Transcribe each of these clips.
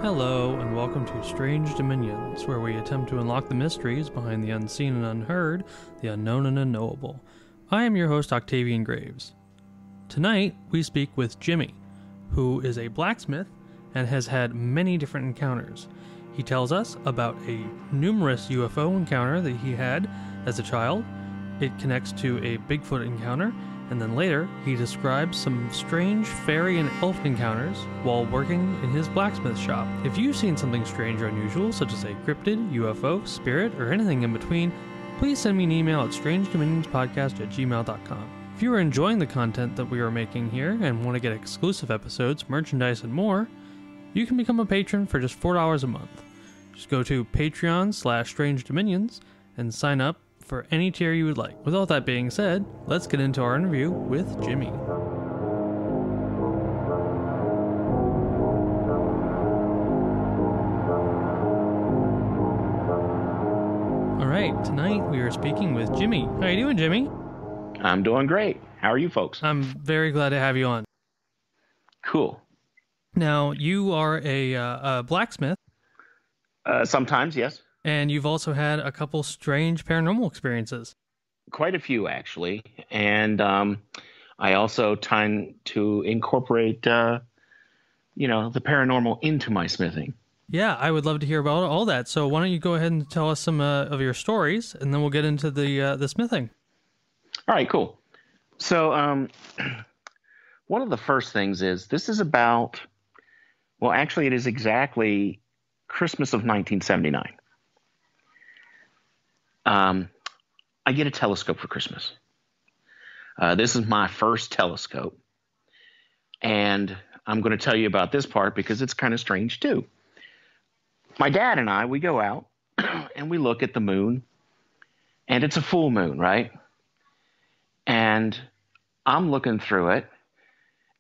Hello, and welcome to Strange Dominions, where we attempt to unlock the mysteries behind the unseen and unheard, the unknown and unknowable. I am your host, Octavian Graves. Tonight, we speak with Jimmy, who is a blacksmith and has had many different encounters. He tells us about a numerous UFO encounter that he had as a child. It connects to a Bigfoot encounter, and then later, he describes some strange fairy and elf encounters while working in his blacksmith shop. If you've seen something strange or unusual, such as a cryptid, UFO, spirit, or anything in between, please send me an email at strangedominionspodcast@gmail.com. If you are enjoying the content that we are making here and want to get exclusive episodes, merchandise, and more, you can become a patron for just $4 a month. Just go to patreon.com/strangedominions and sign up for any tier you would like. With all that being said, let's get into our interview with Jimmy. All right, tonight we are speaking with Jimmy. How you doing, Jimmy? I'm doing great. How are you folks? I'm very glad to have you on. Cool. Now, you are a blacksmith. Sometimes, yes. And you've also had a couple strange paranormal experiences. Quite a few, actually. And I also tend to incorporate, the paranormal into my smithing. Yeah, I would love to hear about all that. So why don't you go ahead and tell us some of your stories, and then we'll get into the smithing. All right, cool. So one of the first things is this is about, well, actually, it is exactly Christmas of 1979. I get a telescope for Christmas. This is my first telescope. And I'm going to tell you about this part because it's kind of strange too. My dad and I, we go out and we look at the moon, and it's a full moon, right? And I'm looking through it,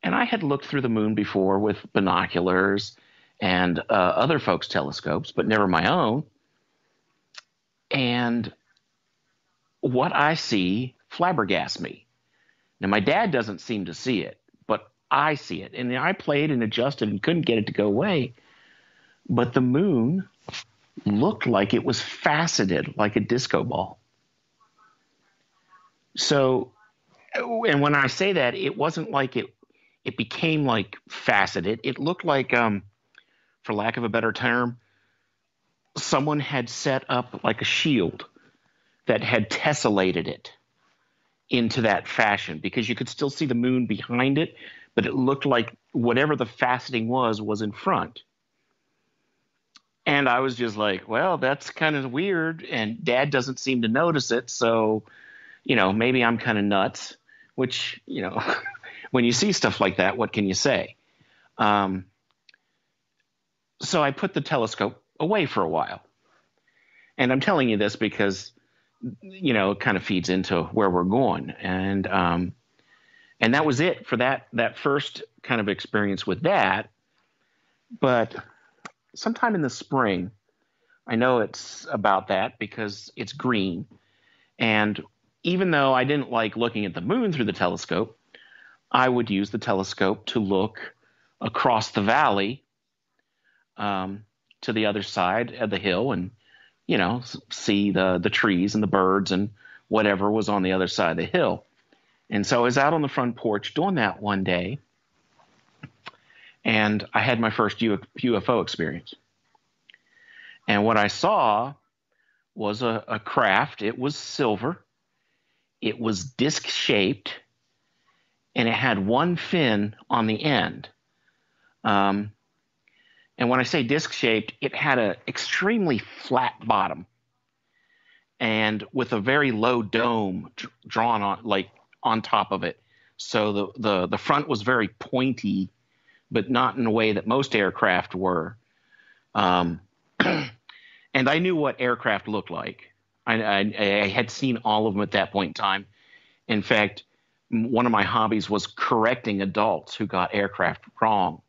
and I had looked through the moon before with binoculars and other folks' telescopes, but never my own. And what I see flabbergasts me. Now, my dad doesn't seem to see it, but I see it. And I played and adjusted and couldn't get it to go away. But the moon looked like it was faceted like a disco ball. So, and when I say that, it wasn't like it became like faceted. It looked like, for lack of a better term, someone had set up like a shield that had tessellated it into that fashion, because you could still see the moon behind it, but it looked like whatever the faceting was in front. And I was just like, well, that's kind of weird. And Dad doesn't seem to notice it. So, maybe I'm kind of nuts, which, when you see stuff like that, what can you say? So I put the telescope away for a while. And I'm telling you this because it kind of feeds into where we're going. And that was it for that first kind of experience with that. But sometime in the spring, I know it's about that because it's green. And even though I didn't like looking at the moon through the telescope, I would use the telescope to look across the valley to the other side of the hill and see the trees and the birds and whatever was on the other side of the hill. And so I was out on the front porch doing that one day, and I had my first UFO experience. And what I saw was a craft. It was silver. It was disc-shaped, and it had one fin on the end. And when I say disc-shaped, it had an extremely flat bottom and with a very low dome drawn on top of it. So the front was very pointy, but not in a way that most aircraft were. And I knew what aircraft looked like. I had seen all of them at that point in time. In fact, one of my hobbies was correcting adults who got aircraft wrong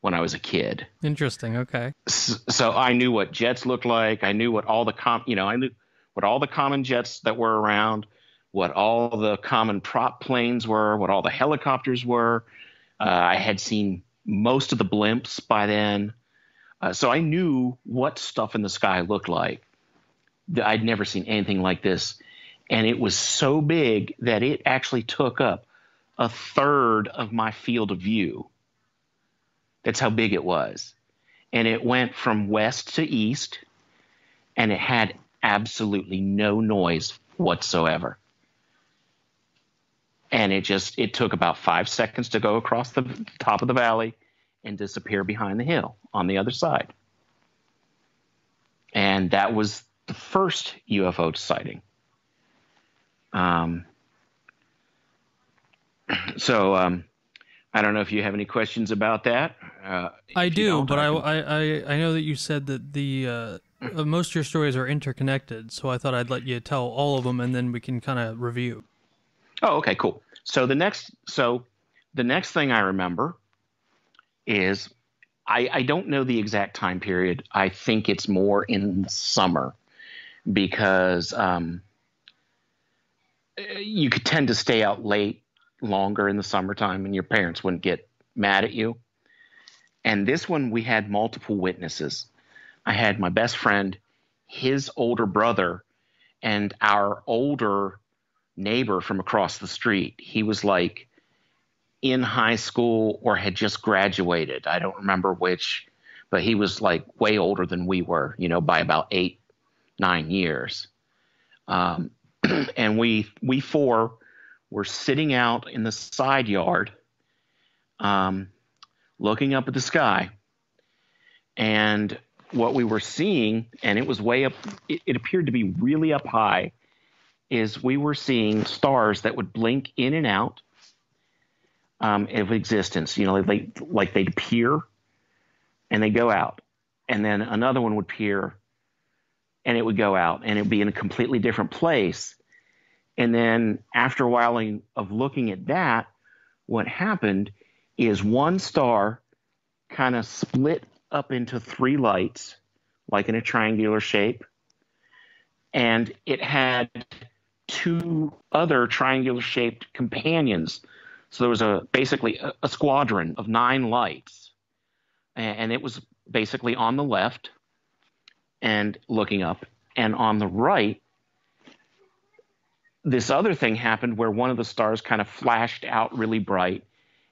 when I was a kid. Interesting. Okay. So I knew what jets looked like. I knew what all the I knew what all the common jets that were around, what all the common prop planes were, what all the helicopters were. I had seen most of the blimps by then. So I knew what stuff in the sky looked like. I'd never seen anything like this. And it was so big that it actually took up a third of my field of view. That's how big it was. And it went from west to east, and it had absolutely no noise whatsoever. And it took about 5 seconds to go across the top of the valley and disappear behind the hill on the other side. And that was the first UFO sighting. So I don't know if you have any questions about that. I do, but I know that you said that the most of your stories are interconnected, so I thought I'd let you tell all of them, and then we can kind of review. Oh, okay, cool. So the next thing I remember is I don't know the exact time period. I think it's more in the summer because you could tend to stay out longer in the summertime, and your parents wouldn't get mad at you. And this one, we had multiple witnesses. I had my best friend, his older brother, and our older neighbor from across the street. He was like in high school or had just graduated. I don't remember which, but he was like way older than we were, by about 8-9 years. And we four were sitting out in the side yard, looking up at the sky. And what we were seeing, and it was way up, it appeared to be really up high, is we were seeing stars that would blink in and out of existence. They'd appear and they go out. And then another one would appear and it would go out, and it would be in a completely different place. And then after a while of looking at that, what happened is one star kind of split up into 3 lights, like in a triangular shape. And it had 2 other triangular shaped companions. So there was basically a squadron of 9 lights. And it was basically on the left and looking up. And on the right, this other thing happened where one of the stars kind of flashed out really bright,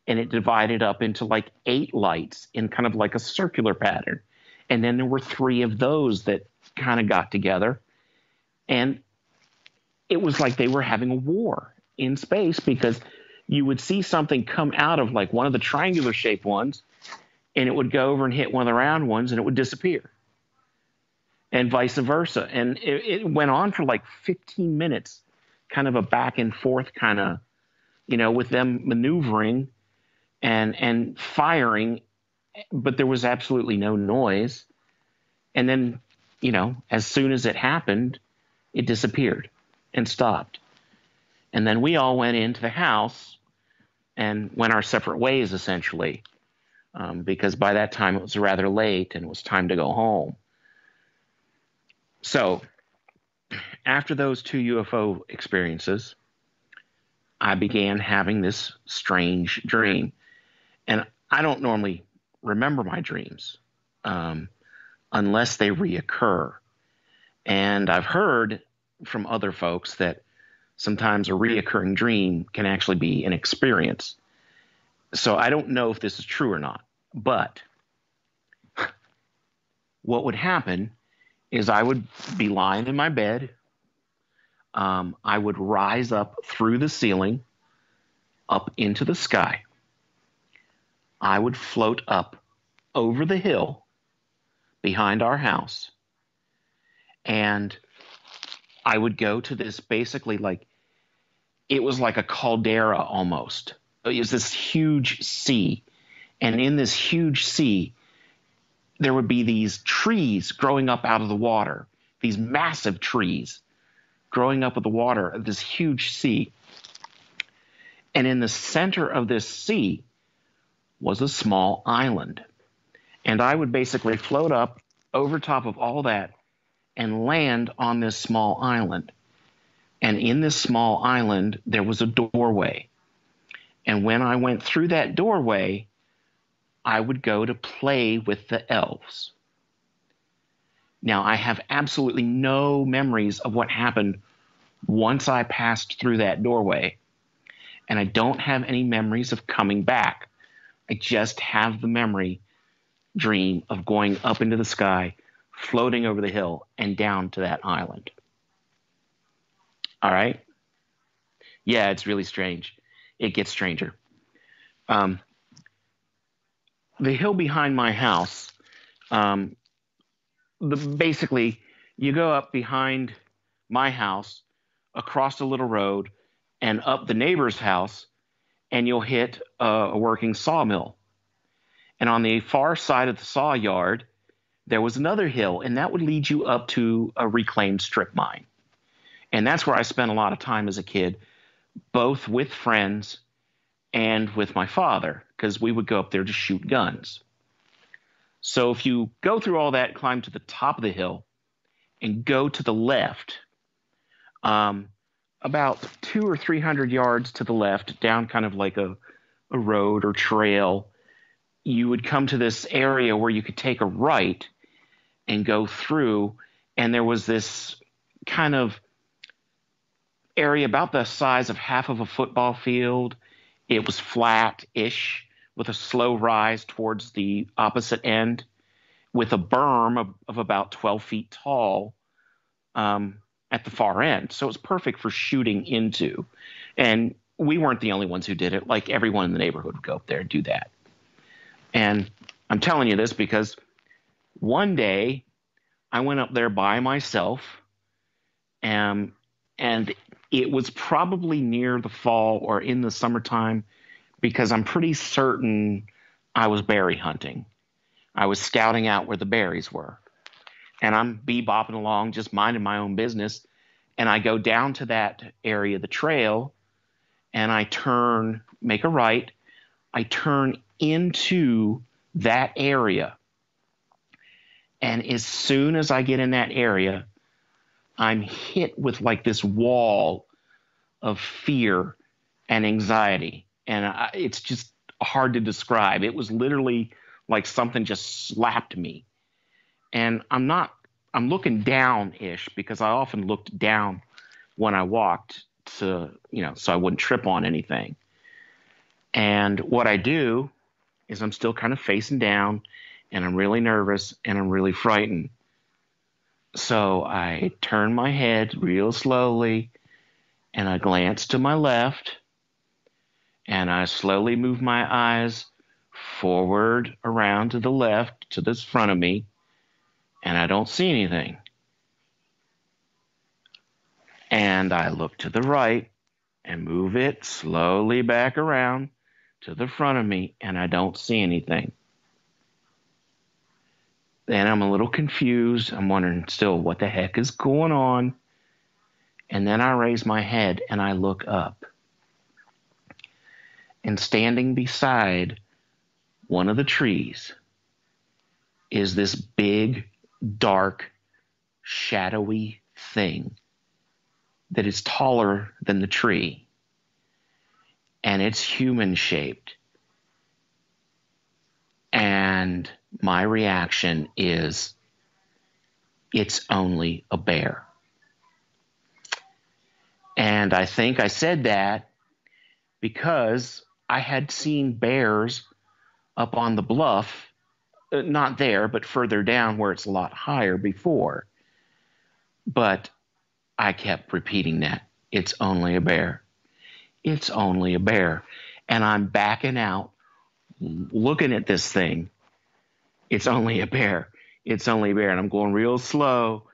and it divided up into like 8 lights in kind of like a circular pattern. And then there were 3 of those that kind of got together. And it was like they were having a war in space, because you would see something come out of like one of the triangular shaped ones, and it would go over and hit one of the round ones, and it would disappear, and vice versa. And it went on for like 15 minutes, kind of a back and forth kind of, with them maneuvering and firing, but there was absolutely no noise. And then, as soon as it happened, it disappeared and stopped. And then we all went into the house and went our separate ways, essentially, because by that time it was rather late and it was time to go home. So after those 2 UFO experiences, I began having this strange dream. And I don't normally remember my dreams unless they reoccur. And I've heard from other folks that sometimes a reoccurring dream can actually be an experience. So I don't know if this is true or not. But what would happen is I would be lying in my bed. I would rise up through the ceiling, up into the sky. I would float up over the hill behind our house. And I would go to this basically it was like a caldera almost. It was this huge sea. And in this huge sea, there would be these trees growing up out of the water, these massive trees growing up of the water of this huge sea. And in the center of this sea was a small island. And I would basically float up over top of all that and land on this small island. And in this small island, there was a doorway. And when I went through that doorway, I would go to play with the elves. Now, I have absolutely no memories of what happened once I passed through that doorway, and I don't have any memories of coming back. I just have the dream of going up into the sky, floating over the hill, and down to that island. All right? Yeah, it's really strange. It gets stranger. Um, the hill behind my house, um, basically, you go up behind my house, across a little road, and up the neighbor's house, and you'll hit a working sawmill. And on the far side of the saw yard, there was another hill, and that would lead you up to a reclaimed strip mine. And that's where I spent a lot of time as a kid, both with friends and with my father, because we would go up there to shoot guns. So if you go through all that, climb to the top of the hill, and go to the left, about 200 or 300 yards to the left, down kind of like a road or trail, you would come to this area where you could take a right and go through, and there was this kind of area about the size of half of a football field. It was flat-ish with a slow rise towards the opposite end with a berm of about 12 feet tall at the far end. So it was perfect for shooting into. And we weren't the only ones who did it. Like everyone in the neighborhood would go up there and do that. And I'm telling you this because one day I went up there by myself, and it was probably near the fall or in the summertime, because I'm pretty certain I was berry hunting. I was scouting out where the berries were. And I'm bebopping along, just minding my own business. And I go down to that area of the trail, and I turn, make a right. I turn into that area. And as soon as I get in that area, I'm hit with like this wall of fear and anxiety. And it's just hard to describe. It was literally like something just slapped me. And I'm looking down-ish, because I often looked down when I walked so I wouldn't trip on anything. And what I do is I'm still kind of facing down, and I'm really nervous, and I'm really frightened. So I turn my head real slowly, and I glance to my left, and I slowly move my eyes forward around to the left, to this front of me, and I don't see anything. And I look to the right and move it slowly back around to the front of me, and I don't see anything. Then I'm a little confused. I'm wondering still what the heck is going on. And then I raise my head and I look up. And standing beside one of the trees is this big, dark, shadowy thing that is taller than the tree. And it's human-shaped. And my reaction is, it's only a bear. And I think I said that because I had seen bears up on the bluff, not there, but further down where it's a lot higher before. But I kept repeating that. It's only a bear. It's only a bear. And I'm backing out, looking at this thing. It's only a bear. It's only a bear. And I'm going real slow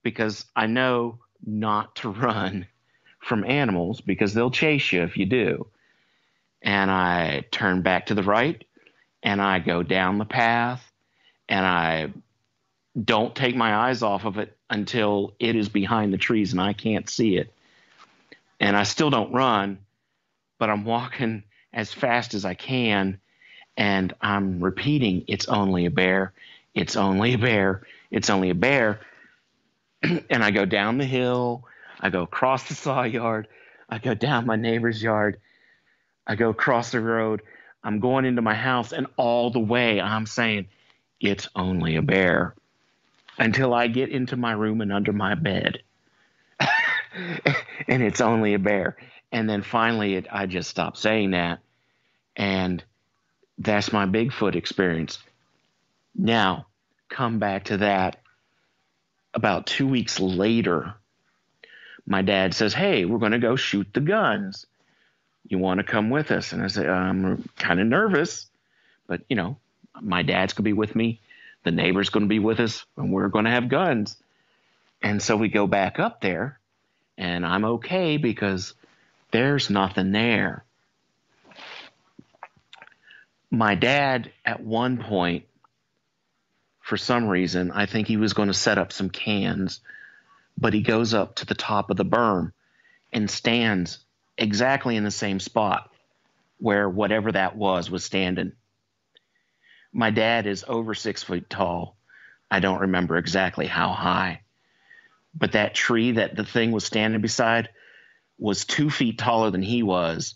because I know not to run from animals because they'll chase you if you do. And I turn back to the right, and I go down the path, and I don't take my eyes off of it until it is behind the trees and I can't see it. And I still don't run, but I'm walking as fast as I can, and I'm repeating, it's only a bear, it's only a bear, it's only a bear. And I go down the hill, I go across the saw yard, I go down my neighbor's yard, I go across the road, I'm going into my house, and all the way I'm saying, it's only a bear. until I get into my room and under my bed. And it's only a bear. And then finally, I just stopped saying that. And that's my Bigfoot experience. Now, come back to that. About 2 weeks later, my dad says, "Hey, we're going to go shoot the guns. You want to come with us?" And I said, "I'm kind of nervous, but my dad's going to be with me. The neighbor's going to be with us, and we're going to have guns." And so we go back up there, and I'm okay because there's nothing there. My dad, at one point, for some reason, I think he was going to set up some cans, but he goes up to the top of the berm and stands exactly in the same spot where whatever that was standing. My dad is over 6 feet tall. I don't remember exactly how high, but that tree that the thing was standing beside was 2 feet taller than he was,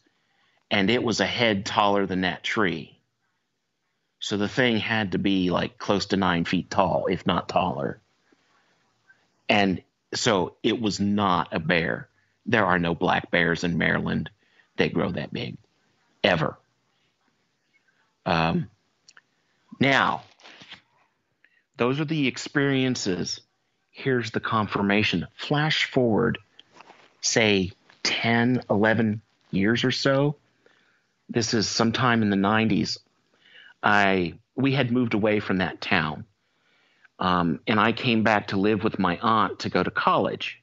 and it was a head taller than that tree. So the thing had to be like close to 9 feet tall, if not taller. And so it was not a bear. There are no black bears in Maryland that grow that big, ever. Now, those are the experiences. Here's the confirmation. Flash forward, say, 10, 11 years or so. This is sometime in the 90s. We had moved away from that town. And I came back to live with my aunt to go to college.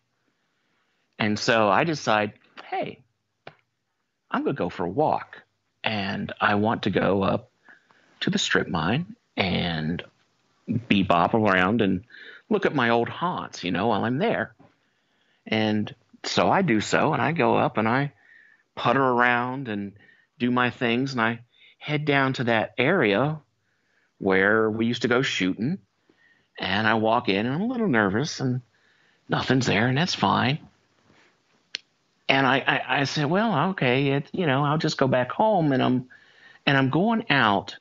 And so I decide, hey, I'm going to go for a walk. And I want to go up to the strip mine and bebop around and look at my old haunts, while I'm there. And so I do so, and I go up and I putter around and do my things, and I head down to that area where we used to go shooting. And I walk in, and I'm a little nervous, and nothing's there, and that's fine. And I said, well, okay, I'll just go back home, and I'm going out,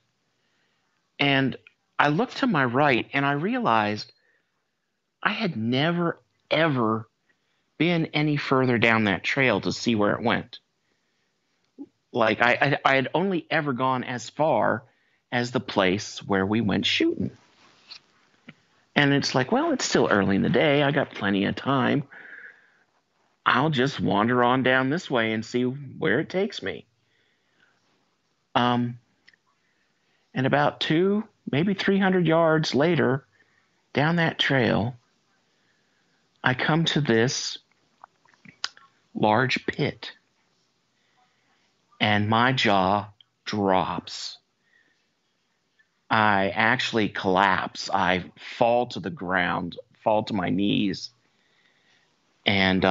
and I look to my right, and I realized I had never, ever been any further down that trail to see where it went. Like, I had only ever gone as far as the place where we went shooting. And it's like, well, it's still early in the day. I got plenty of time. I'll just wander on down this way and see where it takes me. And about 200, maybe 300 yards later, down that trail, I come to this large pit. And my jaw drops. I actually collapse. I fall to the ground, fall to my knees. And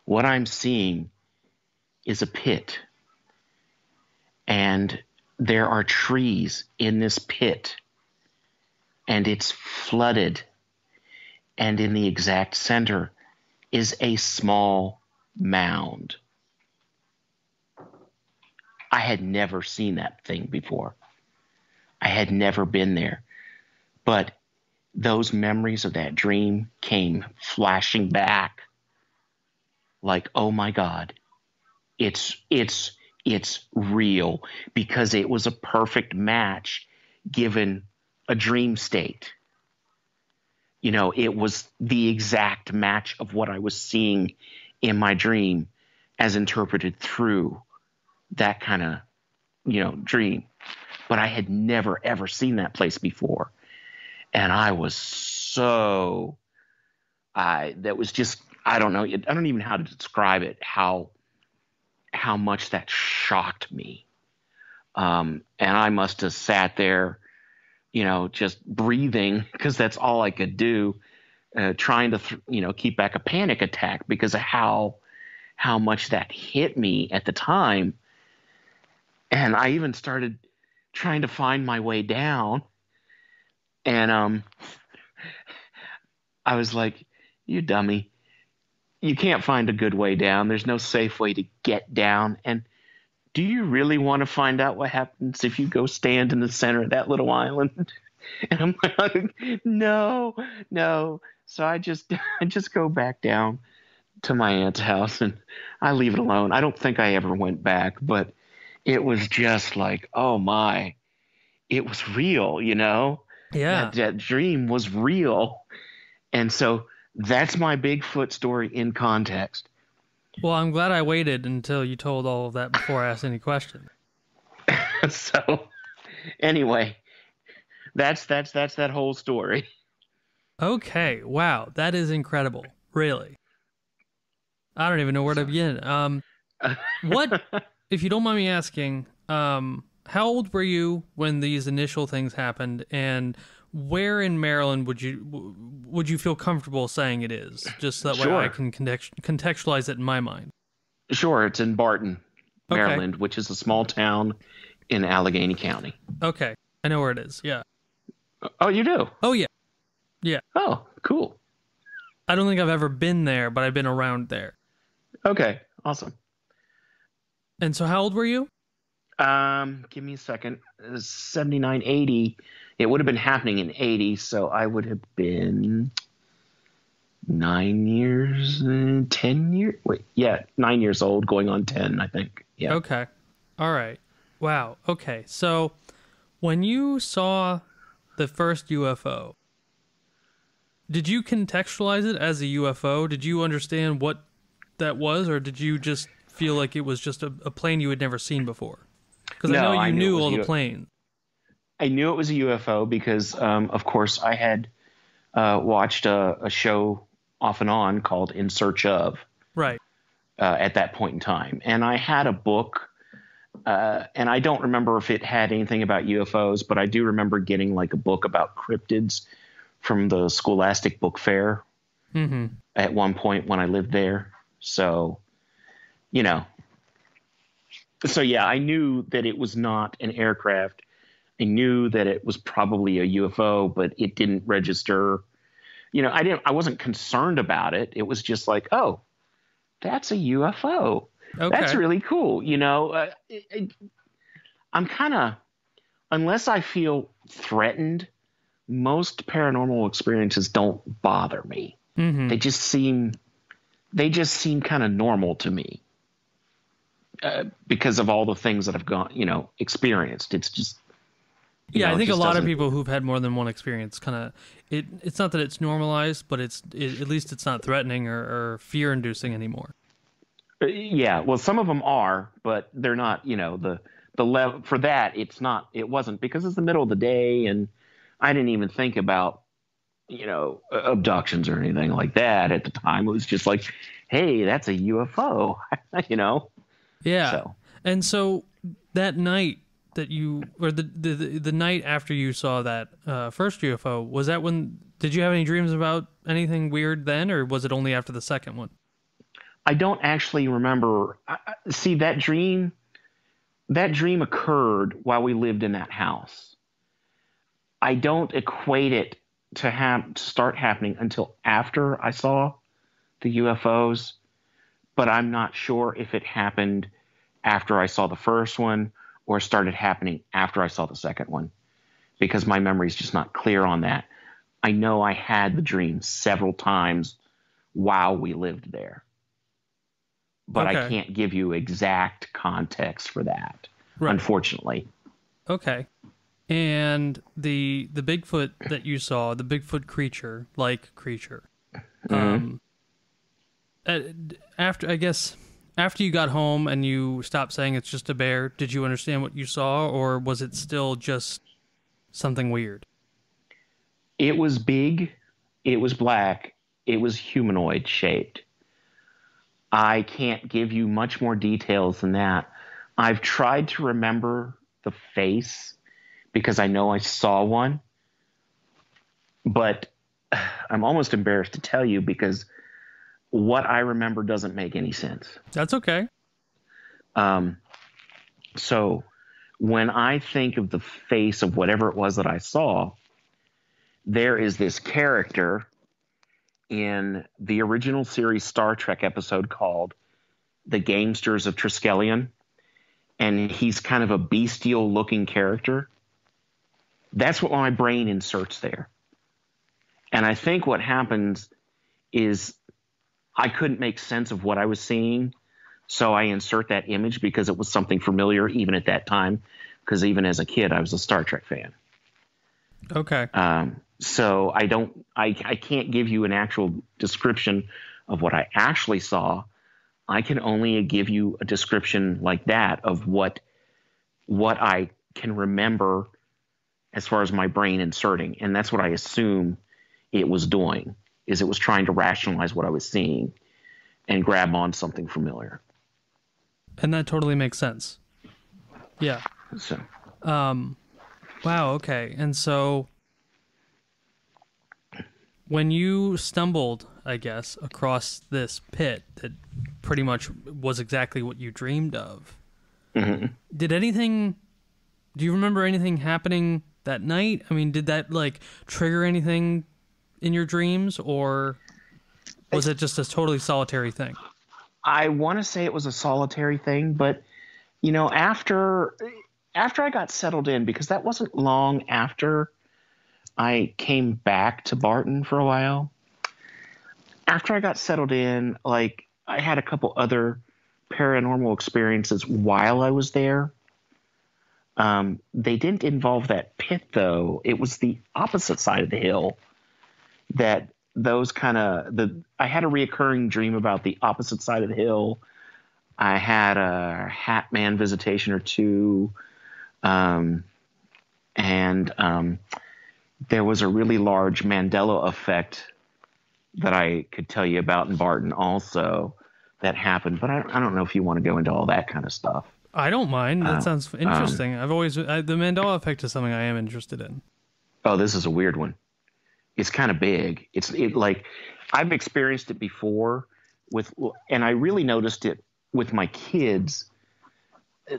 what I'm seeing is a pit. And there are trees in this pit. And it's flooded. And in the exact center is a small mound. I had never seen that thing before. I had never been there. But those memories of that dream came flashing back like, oh my God, it's real, because it was a perfect match given a dream state. It was the exact match of what I was seeing in my dream as interpreted through that kind of, dream. But I had never, ever seen that place before. And I was that was just, I don't know. I don't even know how to describe it, how much that shocked me. And I must have sat there, just breathing, because that's all I could do, trying to, keep back a panic attack because of how much that hit me at the time. And I even started trying to find my way down. And I was like, you dummy. You can't find a good way down. There's no safe way to get down. And do you really want to find out what happens if you go stand in the center of that little island? And I'm like, no, no. So I just go back down to my aunt's house and I leave it alone. I don't think I ever went back, but it was just like, oh my, it was real, you know? Yeah. That dream was real. And so that's my Bigfoot story in context. Well, I'm glad I waited until you told all of that before I asked any questions. So anyway, that's that whole story. Okay. Wow. That is incredible. Really. I don't even know where to begin. What, if you don't mind me asking, how old were you when these initial things happened, and where in Maryland would you feel comfortable saying it is, just that way Sure. I can contextualize it in my mind? Sure, it's in Barton, Okay. Maryland, which is a small town in Allegheny County. Okay, I know where it is. Yeah. Oh, you do? Oh yeah. Yeah. Oh, cool. I don't think I've ever been there, but I've been around there. Okay, awesome. And so, how old were you? Give me a second. 79, 80. It would have been happening in 80, so I would have been 9 years, 10 years. Wait, yeah, 9 years old, going on 10, I think. Yeah. Okay. All right. Wow. Okay. So, when you saw the first UFO, did you contextualize it as a UFO? Did you understand what that was, or did you just feel like it was just a plane you had never seen before? Because I No, know I you knew it knew was all a the U- planes. I knew it was a UFO because, of course, I had watched a show off and on called In Search of Right. at that point in time. And I had a book, and I don't remember if it had anything about UFOs, but I do remember getting like a book about cryptids from the Scholastic Book Fair at one point when I lived there. So, you know, so yeah, I knew that it was not an aircraft. I knew that it was probably a UFO, but it didn't register. You know, I wasn't concerned about it. It was just like, oh, that's a UFO. That's Okay. really cool. You know, I'm kind of, unless I feel threatened, most paranormal experiences don't bother me. They just seem kind of normal to me because of all the things that I've experienced. It's just, Yeah, I it think a just lot of doesn't. people who've had more than one experience kind of it's not that it's normalized, but at least it's not threatening or fear inducing anymore. Yeah, well, some of them are, but they're not. The level for that. It's not. It wasn't because it's the middle of the day, and I didn't even think about abductions or anything like that at the time. It was just like, hey, that's a UFO. Yeah. So And so that night that you, or the night after you saw that first UFO, was that when, did you have any dreams about anything weird then, or was it only after the second one? I don't actually remember. See, that dream. That dream occurred while we lived in that house. I don't equate it to start happening until after I saw the UFOs, but I'm not sure if it happened after I saw the first one or started happening after I saw the second one, because my memory is just not clear on that. I know I had the dream several times while we lived there, but I Okay. can't give you exact context for that, Right. unfortunately. Okay. And the Bigfoot that you saw, the Bigfoot creature, after, I guess, after you got home and you stopped saying it's just a bear, did you understand what you saw, or was it still just something weird? It was big, it was black, it was humanoid shaped. I can't give you much more details than that. I've tried to remember the face because I know I saw one, but I'm almost embarrassed to tell you because what I remember doesn't make any sense. That's okay. So when I think of the face of whatever it was that I saw, there is this character in the original series Star Trek episode called The Gamesters of Triskelion, and he's kind of a bestial looking character. That's what my brain inserts there. And I think what happens is I couldn't make sense of what I was seeing. So I insert that image because it was something familiar even at that time. Because even as a kid, I was a Star Trek fan. Okay. So I can't give you an actual description of what I actually saw. I can only give you a description like that of what I can remember as far as my brain inserting. And that's what I assume it was doing, is it was trying to rationalize what I was seeing and grab on something familiar. And that totally makes sense. Yeah. So, wow, okay. And so when you stumbled, I guess, across this pit that pretty much was exactly what you dreamed of, mm-hmm. Do you remember anything happening that night? I mean, did that like trigger anything in your dreams, or was it just a totally solitary thing? I want to say it was a solitary thing, but you know, after I got settled in, because that wasn't long after I came back to Barton for a while. After I got settled in, like I had a couple other paranormal experiences while I was there. They didn't involve that pit though. It was the opposite side of the hill that I had a reoccurring dream about the opposite side of the hill. I had a Hat Man visitation or two. And there was a really large Mandela effect that I could tell you about in Barton also that happened, but I don't know if you want to go into all that kind of stuff. I don't mind. That sounds interesting. The Mandela effect is something I am interested in. Oh, this is a weird one. It's kind of big. Like I've experienced it before and I really noticed it with my kids.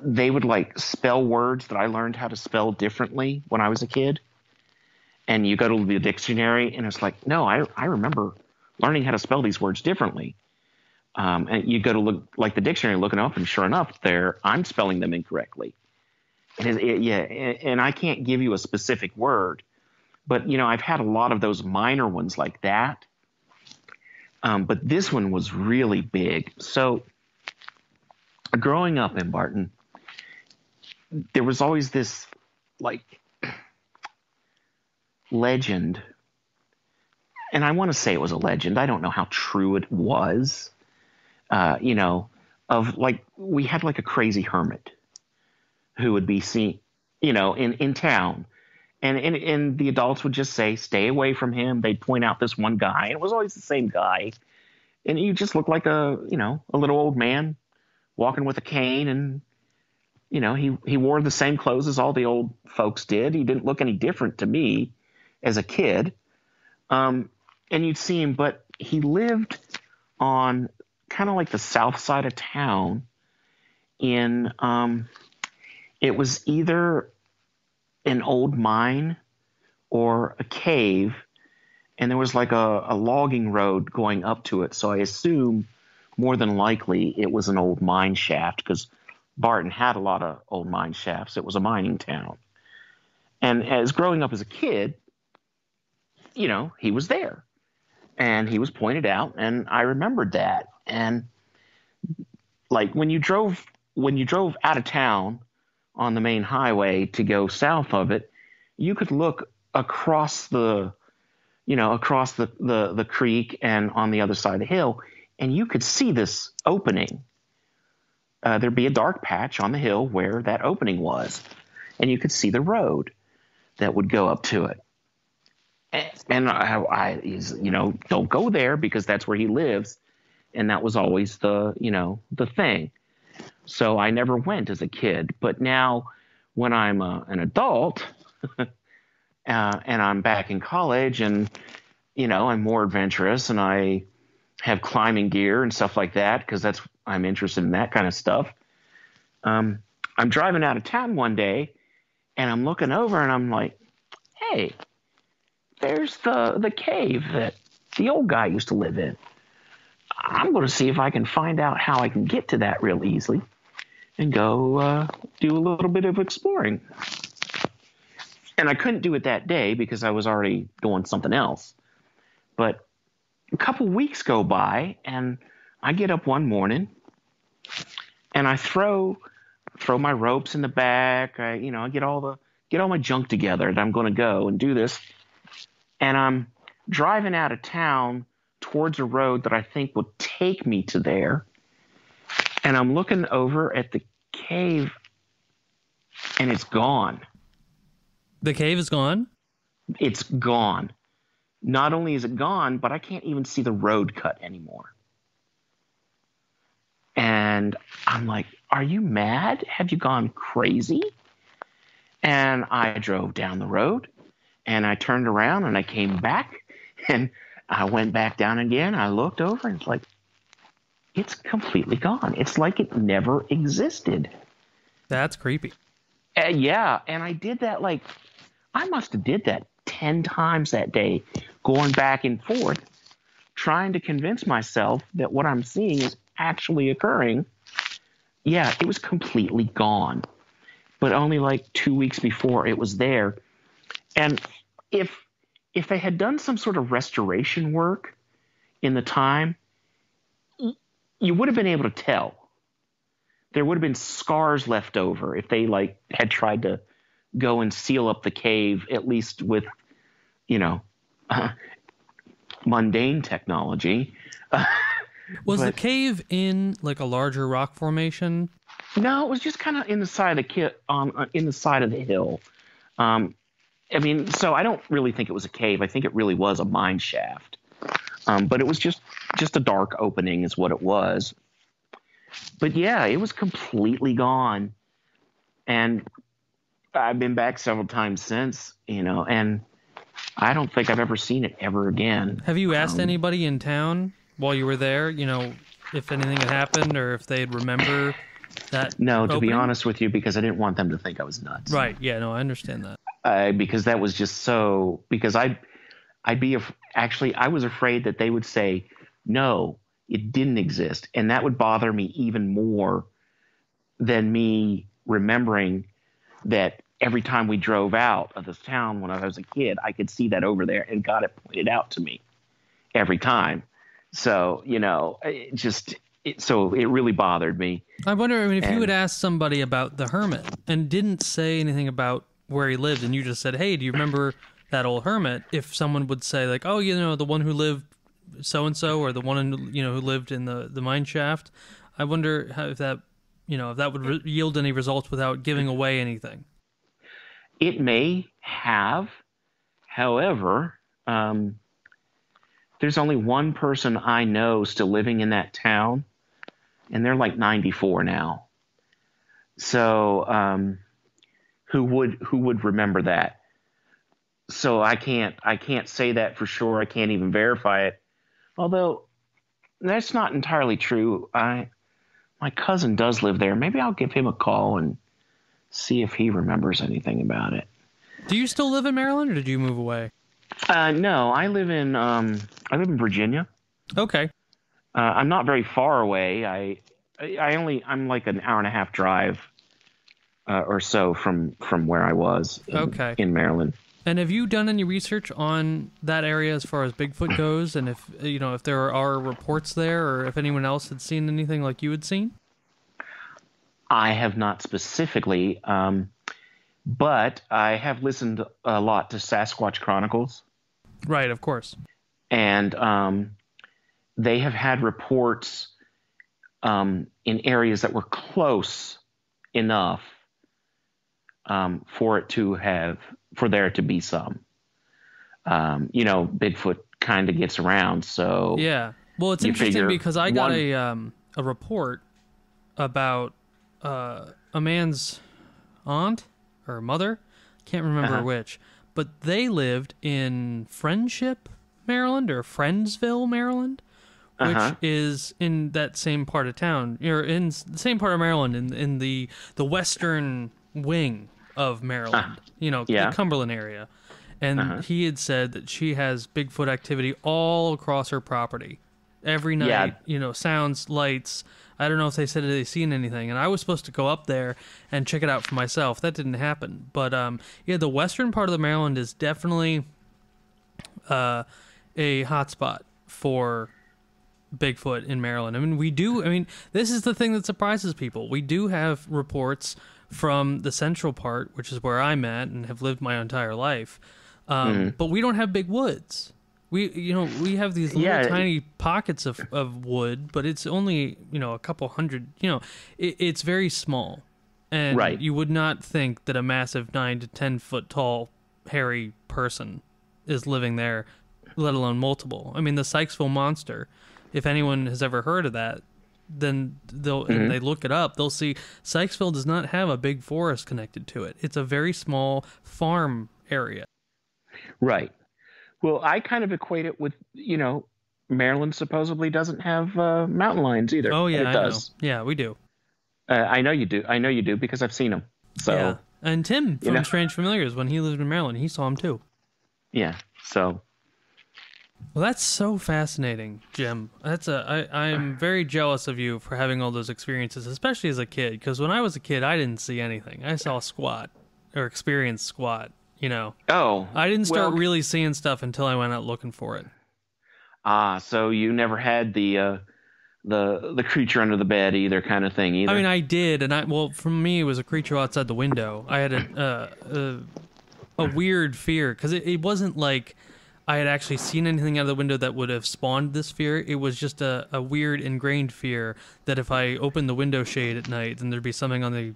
They would like spell words that I learned how to spell differently when I was a kid. And you go to the dictionary and it's like, no, I remember learning how to spell these words differently. And you go to look like the dictionary, looking up, and sure enough, I'm spelling them incorrectly. And I can't give you a specific word, but you know, I've had a lot of those minor ones like that. But this one was really big. So growing up in Barton, there was always this like legend, and I want to say it was a legend. I don't know how true it was. You know, of like we had like a crazy hermit who would be seen, you know, in town, and the adults would just say, "Stay away from him." They'd point out this one guy, and it was always the same guy, and he just looked like a little old man walking with a cane, and you know, he wore the same clothes as all the old folks did. He didn't look any different to me as a kid. And you'd see him, but he lived on kind of like the south side of town in, it was either an old mine or a cave, and there was like a logging road going up to it. So I assume more than likely it was an old mine shaft, because Barton had a lot of old mine shafts. It was a mining town. And as growing up as a kid, you know, he was there and he was pointed out, and I remembered that. And like when you drove out of town on the main highway to go south of it, you could look across the creek and on the other side of the hill, and you could see this opening. There'd be a dark patch on the hill where that opening was, and you could see the road that would go up to it. And he's, you know, don't go there because that's where he lives. And that was always the thing. So I never went as a kid. But now when I'm an adult and I'm back in college and, you know, I'm more adventurous and I have climbing gear and stuff like that because I'm interested in that kind of stuff. I'm driving out of town one day and I'm looking over and I'm like, hey, there's the cave that the old guy used to live in. I'm going to see if I can find out how I can get to that real easily and go do a little bit of exploring. And I couldn't do it that day because I was already doing something else. But a couple weeks go by, and I get up one morning, and I throw my ropes in the back. I get all my junk together, and I'm going to go and do this. And I'm driving out of town towards a road that I think will take me to there. And I'm looking over at the cave, and it's gone. The cave is gone? It's gone. Not only is it gone, but I can't even see the road cut anymore. And I'm like, are you mad? Have you gone crazy? And I drove down the road, and I turned around, and I came back, and I went back down again. I looked over, and it's like, it's completely gone. It's like it never existed. That's creepy. Yeah, and I did that I must have did that 10 times that day, going back and forth, trying to convince myself that what I'm seeing is actually occurring. Yeah, it was completely gone. But only 2 weeks before it was there. And if they had done some sort of restoration work in the time, you would have been able to tell. There would have been scars left over if they had tried to go and seal up the cave, at least with, mundane technology. Was the cave in a larger rock formation? No, it was just kind of in the side of in the side of the hill. So I don't really think it was a cave. I think it really was a mine shaft. But it was just a dark opening is what it was. But yeah, it was completely gone. And I've been back several times since, and I don't think I've ever seen it ever again. Have you asked anybody in town while you were there, if anything had happened or if they'd remember that? No, to opening? be honest with you, because I didn't want them to think I was nuts. Right. Yeah, no, I understand that. Because that was just so, because I was afraid that they would say, no, it didn't exist. And that would bother me even more than me remembering that every time we drove out of this town when I was a kid, I could see that over there and got it pointed out to me every time. So, so it really bothered me. I wonder, if you had asked somebody about the hermit and didn't say anything about where he lived, and you just said, hey, do you remember that old hermit? If someone would say oh, the one who lived so-and-so, or the one who lived in the mine shaft, I wonder if that, if that would yield any results without giving away anything. It may have. However, there's only one person I know still living in that town, and they're 94 now. So, who would remember that? So I can't say that for sure. I can't even verify it. Although that's not entirely true. My cousin does live there. Maybe I'll give him a call and see if he remembers anything about it. Do you still live in Maryland, or did you move away? No, I live in Virginia. Okay. I'm not very far away. I'm like an hour and a half drive or so from where I was in Maryland. And have you done any research on that area as far as Bigfoot goes? And if there are reports there, or if anyone else had seen anything like you had seen? I have not specifically, but I have listened a lot to Sasquatch Chronicles. Right, of course. And they have had reports in areas that were close enough for there to be some. Bigfoot kind of gets around, so yeah. Well, it's interesting because I got a report about a man's aunt or mother, can't remember which, but they lived in Friendship, Maryland, or Friendsville, Maryland, which is in that same part of town, or in the same part of Maryland, in the western wing of Maryland, the Cumberland area. And he had said that she has Bigfoot activity all across her property. Every night, sounds, lights. I don't know if they said they seen anything, and I was supposed to go up there and check it out for myself. That didn't happen. But yeah, the western part of the Maryland is definitely a hotspot for Bigfoot in Maryland. I mean, this is the thing that surprises people. We do have reports from the central part, which is where I'm at and have lived my entire life. But we don't have big woods. We have these little tiny pockets of wood, but it's only, a couple hundred, it's very small. And you would not think that a massive 9 to 10 foot tall, hairy person is living there, let alone multiple. I mean, the Sykesville Monster, if anyone has ever heard of that, then and they look it up, they'll see Sykesville does not have a big forest connected to it. It's a very small farm area. Right. Well, I kind of equate it with, Maryland supposedly doesn't have mountain lions either. Oh, yeah, it does. Yeah, we do. I know you do. I know you do because I've seen them. So, yeah. And Tim from Strange Familiars, when he lived in Maryland, he saw them too. Yeah, so... Well, that's so fascinating, Jim. I'm very jealous of you for having all those experiences, especially as a kid, because when I was a kid, I didn't see anything. I saw squat, or experienced squat, Oh. I didn't start really seeing stuff until I went out looking for it. So you never had the creature under the bed either kind of thing either? I mean, I did, and for me, it was a creature outside the window. I had a weird fear, because it wasn't like I had actually seen anything out of the window that would have spawned this fear. It was just a weird ingrained fear that if I opened the window shade at night, then thered be something on the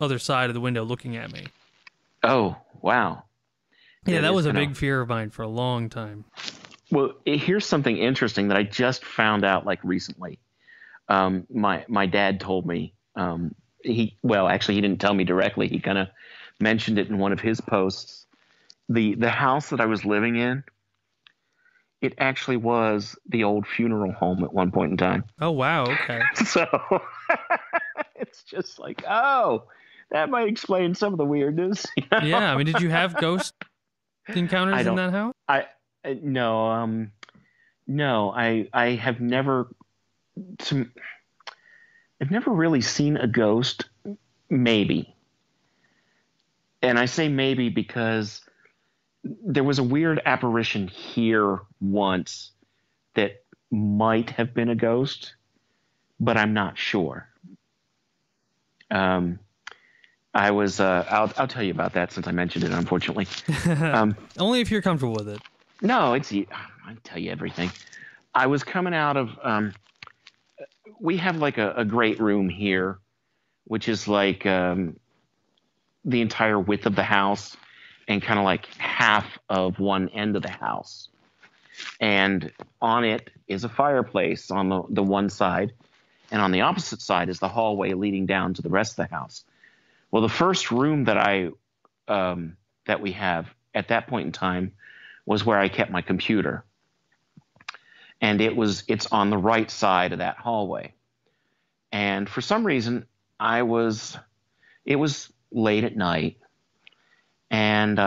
other side of the window looking at me. Oh, wow. Yeah, that was a big fear of mine for a long time. Well, here's something interesting that I just found out recently. My dad told me, he didn't tell me directly. He kind of mentioned it in one of his posts. The house that I was living in, it actually was the old funeral home at one point in time. Oh, wow. Okay. So it's just like, that might explain some of the weirdness. Yeah. I mean, did you have ghost encounters in that house? No, I have never, I've never really seen a ghost, maybe. And I say maybe because there was a weird apparition here once that might have been a ghost, but I'm not sure. I was, I'll tell you about that since I mentioned it, unfortunately. Only if you're comfortable with it. No, I'll tell you everything. I was coming out of, we have a great room here, which is the entire width of the house and kind of half of one end of the house. And on it is a fireplace on the one side, and on the opposite side is the hallway leading down to the rest of the house. Well, the first room that that we have at that point in time was where I kept my computer. And it's on the right side of that hallway. And for some reason, it was late at night, and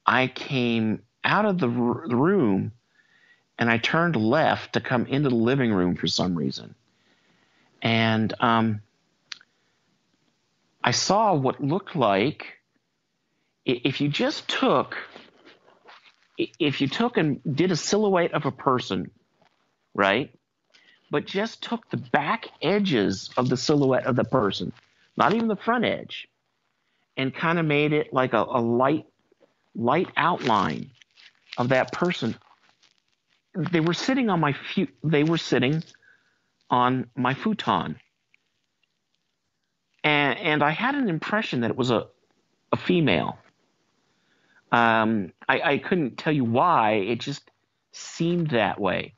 I came out of the room, and I turned left to come into the living room for some reason. And I saw what looked like, if you took and did a silhouette of a person, right? But just took the back edges of the silhouette of the person, not even the front edge, and kind of made it like a light outline of that person. They were sitting on my futon, and I had an impression that it was a female. I couldn't tell you why. It just seemed that way.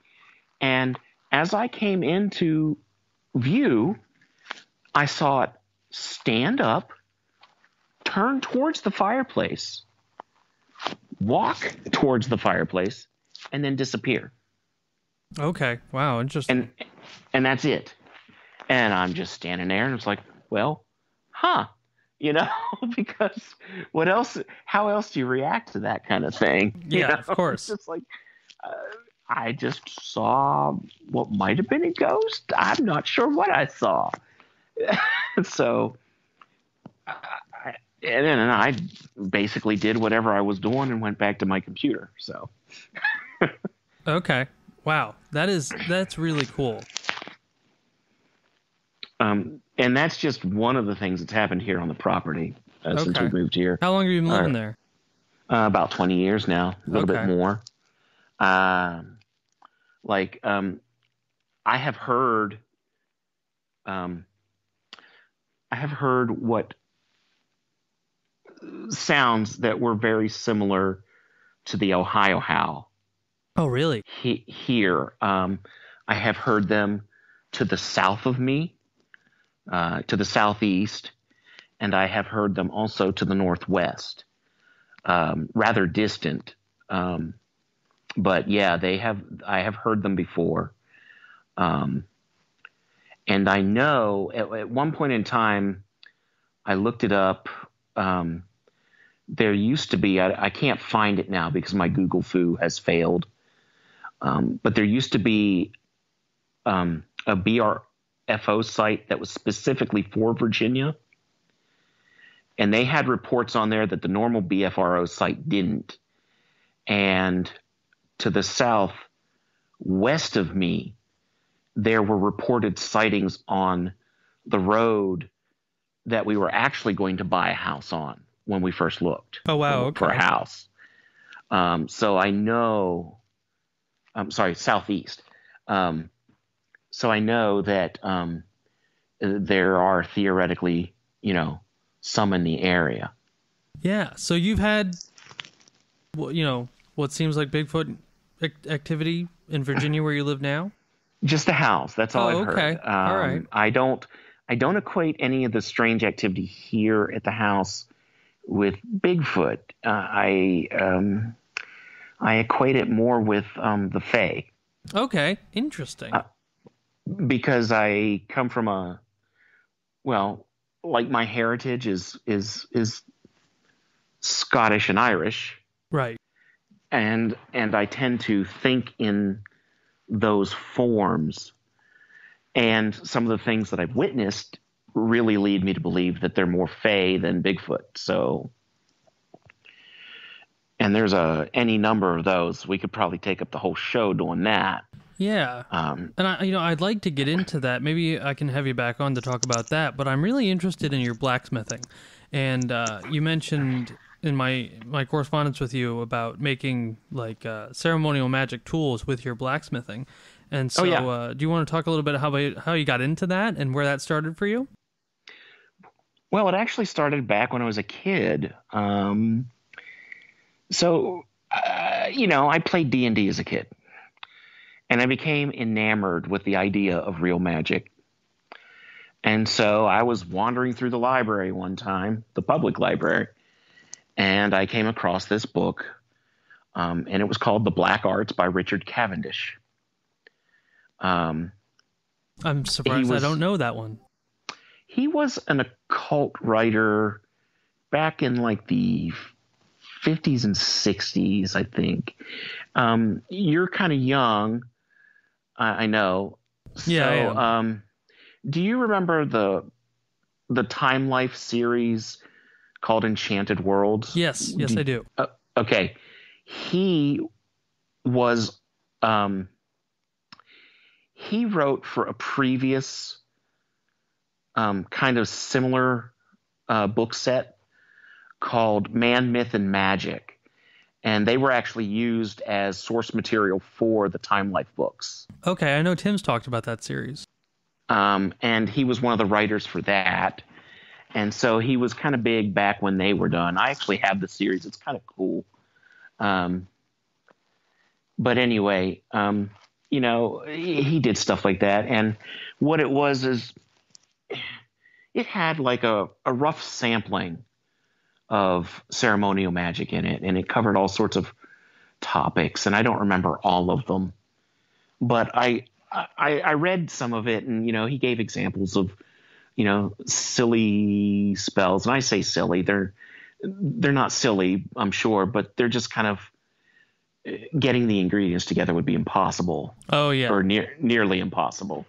And as I came into view, I saw it stand up, turn towards the fireplace, walk towards the fireplace, and then disappear. Okay. Wow. Interesting. And that's it. And I'm just standing there, and it's like, well, because what else? How else do you react to that kind of thing? Yeah, of course. It's just I just saw what might have been a ghost. I'm not sure what I saw. So, and then I basically did whatever I was doing and went back to my computer. So, Okay. Wow. That's really cool. and that's just one of the things that's happened here on the property since we moved here. How long have you been living there? About 20 years now, a little bit more. I have heard, what sounds that were very similar to the Ohio howl. Oh, really? Here, I have heard them to the south of me, to the southeast, and I have heard them also to the northwest, rather distant. But yeah, I have heard them before. And I know at one point in time, I looked it up. There used to be, I can't find it now because my Google foo has failed. But there used to be a BRFO site that was specifically for Virginia. And they had reports on there that the normal BFRO site didn't. And to the south, west of me, there were reported sightings on the road that we were actually going to buy a house on when we first looked. Oh, wow. Okay. For a house. So I know, I'm sorry, southeast. So I know that there are theoretically, some in the area. Yeah. So you've had, what seems like Bigfoot activity in Virginia where you live now? Just a house. That's all I've heard. All right. I don't equate any of the strange activity here at the house with Bigfoot. I equate it more with the Fae. Okay, interesting. Because I come from my heritage is Scottish and Irish, right? And I tend to think in those forms, and some of the things that I've witnessed really lead me to believe that they're more Fae than Bigfoot. So, and there's any number of those. We could probably take up the whole show doing that. Yeah. And I'd like to get into that. Maybe I can have you back on to talk about that, but I'm really interested in your blacksmithing. And you mentioned in my correspondence with you about making ceremonial magic tools with your blacksmithing. And so do you want to talk a little bit about how you got into that and where that started for you? Well, it actually started back when I was a kid. I played D&D as a kid. And I became enamored with the idea of real magic. And so I was wandering through the library one time, the public library, and I came across this book, and it was called The Black Arts by Richard Cavendish. I'm surprised I don't know that one. He was an occult writer back in the 50s and 60s, I think. You're kind of young. I know. Yeah. So, do you remember the Time Life series called Enchanted Worlds? Yes, I do. Okay. He was he wrote for a previous kind of similar book set called Man, Myth, and Magic. And they were actually used as source material for the Time Life books. Okay, I know Tim's talked about that series. And he was one of the writers for that. And so he was kind of big back when they were done. I actually have the series. It's kind of cool. But anyway, he did stuff like that. And what it was is it had a rough sampling of ceremonial magic in it, and it covered all sorts of topics, and I don't remember all of them, but I read some of it, and he gave examples of silly spells, and I say silly, they're not silly, I'm sure, but they're just kind of getting the ingredients together would be impossible. Oh yeah. Or nearly impossible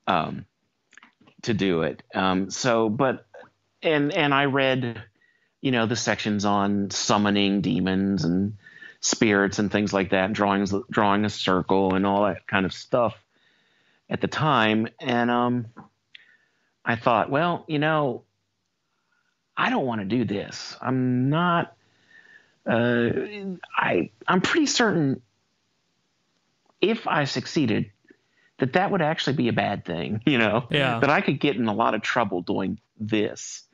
to do it. And I read, the sections on summoning demons and spirits and things like that, drawing a circle and all that kind of stuff at the time. And I thought, well, I don't want to do this. I'm not. I'm pretty certain if I succeeded, that would actually be a bad thing. Yeah. That I could get in a lot of trouble doing this.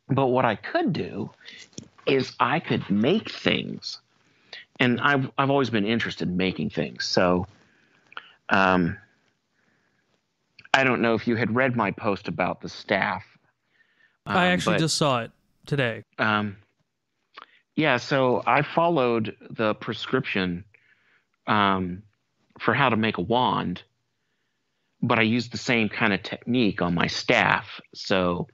But what I could do is I could make things, and I've always been interested in making things. So, I don't know if you had read my post about the staff. I actually just saw it today. Yeah, so I followed the prescription for how to make a wand, but I used the same kind of technique on my staff. So,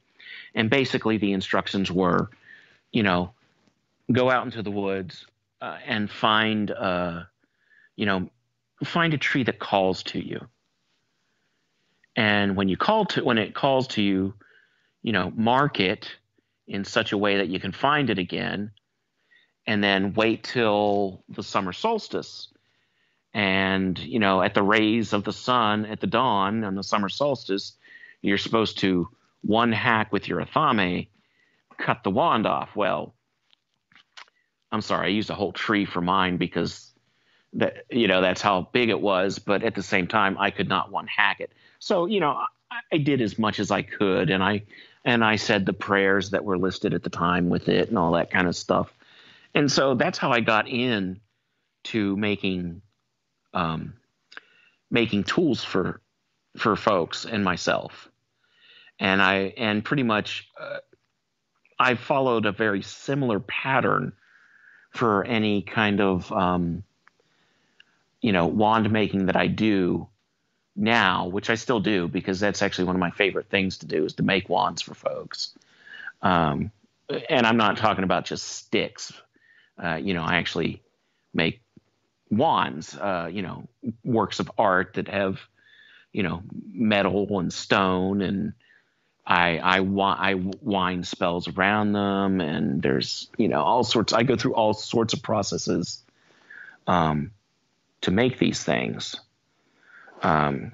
and basically the instructions were, go out into the woods and find a tree that calls to you. And when it calls to you, mark it in such a way that you can find it again, and then wait till the summer solstice. And, at the rays of the sun at the dawn on the summer solstice, you're supposed to one hack with your athame, cut the wand off. Well, I'm sorry, I used a whole tree for mine because that's how big it was. But at the same time, I could not one hack it. So, I did as much as I could. And I said the prayers that were listed at the time with it and all that kind of stuff. And so that's how I got in to making tools for folks and myself. And pretty much I followed a very similar pattern for any kind of wand making that I do now, which I still do because that's actually one of my favorite things to do is to make wands for folks. And I'm not talking about just sticks. I actually make wands, works of art that have, metal and stone, and I wind spells around them, and there's, all sorts. I go through all sorts of processes to make these things. But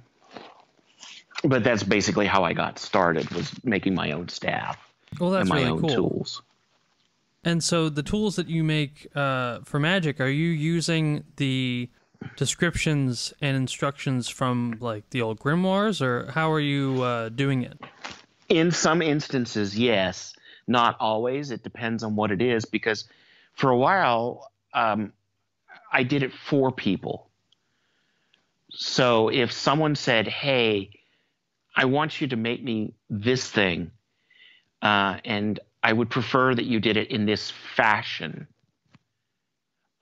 that's basically how I got started, was making my own staff. Well, that's and my really own cool. Tools. And so the tools that you make for magic, are you using the descriptions and instructions from like the old grimoires, or how are you doing it? In some instances, yes. Not always. It depends on what it is, because for a while I did it for people. So if someone said, hey, I want you to make me this thing, and I would prefer that you did it in this fashion,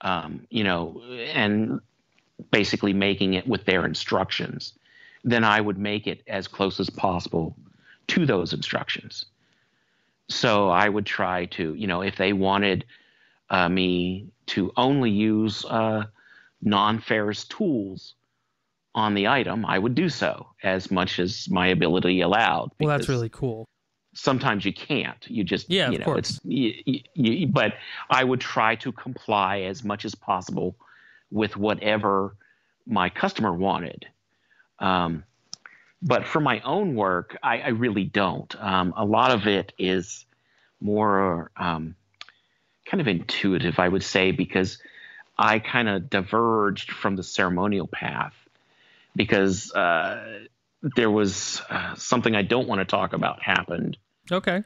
and basically making it with their instructions, then I would make it as close as possible to those instructions. So I would try to, if they wanted me to only use non-ferrous tools on the item, I would do so as much as my ability allowed. Well, that's really cool. Sometimes you can't. You just, of course. But I would try to comply as much as possible with whatever my customer wanted. But for my own work, I really don't. A lot of it is more kind of intuitive, I would say, because I kind of diverged from the ceremonial path because there was something I don't want to talk about happened. Okay.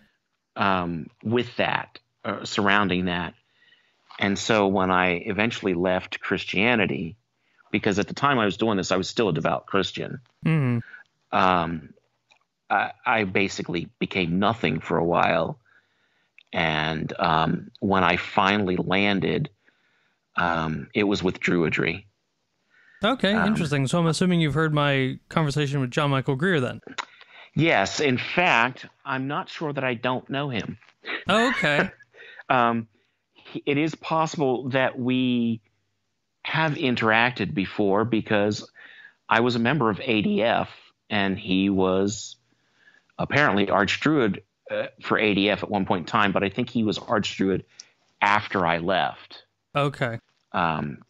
With that, surrounding that. And so when I eventually left Christianity, because at the time I was doing this, I was still a devout Christian. Mm-hmm. I basically became nothing for a while. And when I finally landed, it was with Druidry. Okay, interesting. So I'm assuming you've heard my conversation with John Michael Greer then. Yes. In fact, I'm not sure that I don't know him. Oh, okay. It is possible that we have interacted before because I was a member of ADF, and he was apparently Archdruid for ADF at one point in time, but I think he was Archdruid after I left. Okay.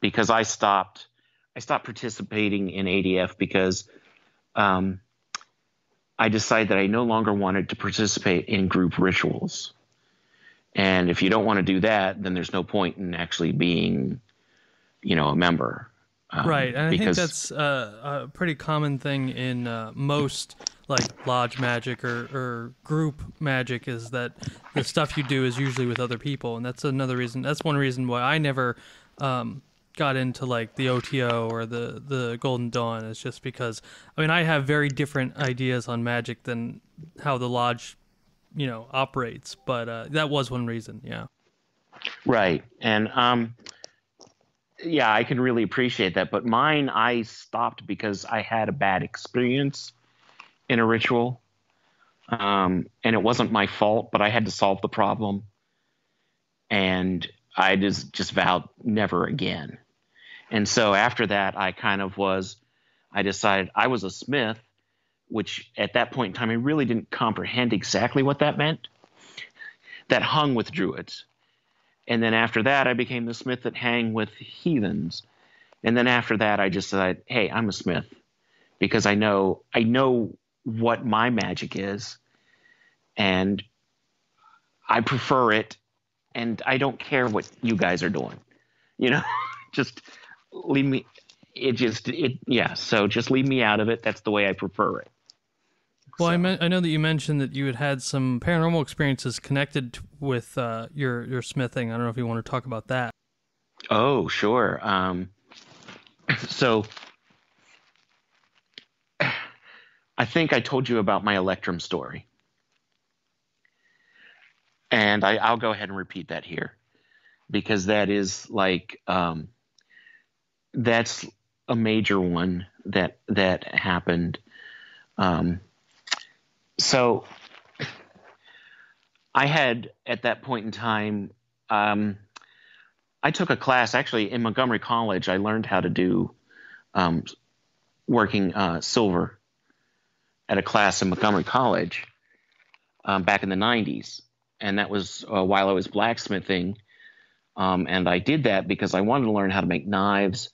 Because I stopped participating in ADF because I decided that I no longer wanted to participate in group rituals. And if you don't want to do that, then there's no point in actually being, a member. Right, and I think Because that's a pretty common thing in most like lodge magic or group magic is that the stuff you do is usually with other people, and that's another reason. That's one reason why I never got into like the OTO or the Golden Dawn. Is just because I have very different ideas on magic than how the lodge operates, but that was one reason. Yeah. right, and yeah, I can really appreciate that. But mine, I stopped because I had a bad experience in a ritual. And it wasn't my fault, but I had to solve the problem. And I just vowed never again. And so after that, I decided I was a smith, which at that point in time, I really didn't comprehend exactly what that meant. That hung with druids. And then after that, I became the smith that hang with heathens. And then after that, I just said, hey, I'm a smith because I know what my magic is, and I prefer it, and I don't care what you guys are doing. Just leave me. So just leave me out of it. That's the way I prefer it. Well, So. I know that you mentioned that you had some paranormal experiences connected with your smithing. I don't know if you want to talk about that. Oh, sure. So I think I told you about my Electrum story, and I'll go ahead and repeat that here because that is like that's a major one that happened. So I had at that point in time, I took a class actually in Montgomery College. I learned how to do working silver at a class in Montgomery College back in the 90s. And that was while I was blacksmithing. And I did that because I wanted to learn how to make knives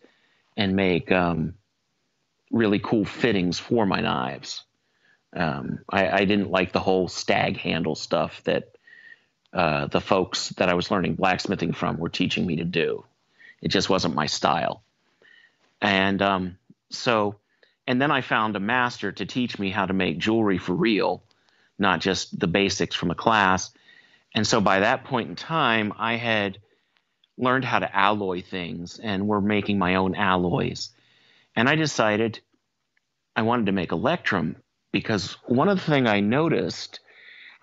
and make really cool fittings for my knives. I didn't like the whole stag handle stuff that the folks that I was learning blacksmithing from were teaching me to do. It just wasn't my style. And and then I found a master to teach me how to make jewelry for real, not just the basics from a class. And so by that point in time, I had learned how to alloy things and were making my own alloys. And I decided I wanted to make Electrum because one of the things I noticed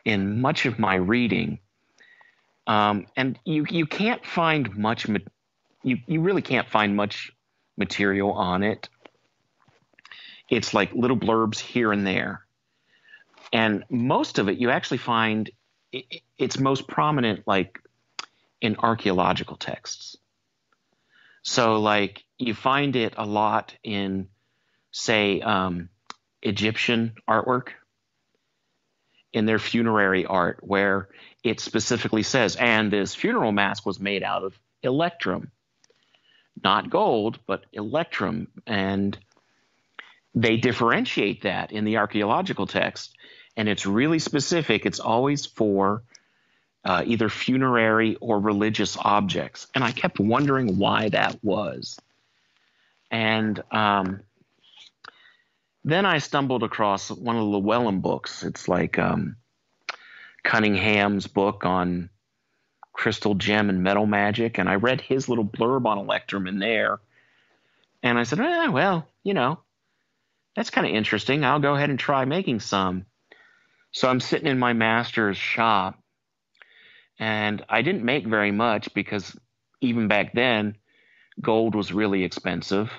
in much of my reading, and you can't find much, you really can't find much material on it. It's like little blurbs here and there. And most of it you actually find it's most prominent like in archaeological texts. So like you find it a lot in, say, Egyptian artwork, in their funerary art, where it specifically says, and this funeral mask was made out of electrum, not gold, but electrum. And they differentiate that in the archaeological text, and it's really specific. It's always for either funerary or religious objects. And I kept wondering why that was. And then I stumbled across one of the Llewellyn books. It's like Cunningham's book on crystal, gem, and metal magic. And I read his little blurb on electrum in there. And I said, well, that's kind of interesting. I'll go ahead and try making some. So I'm sitting in my master's shop, and I didn't make very much because even back then, gold was really expensive,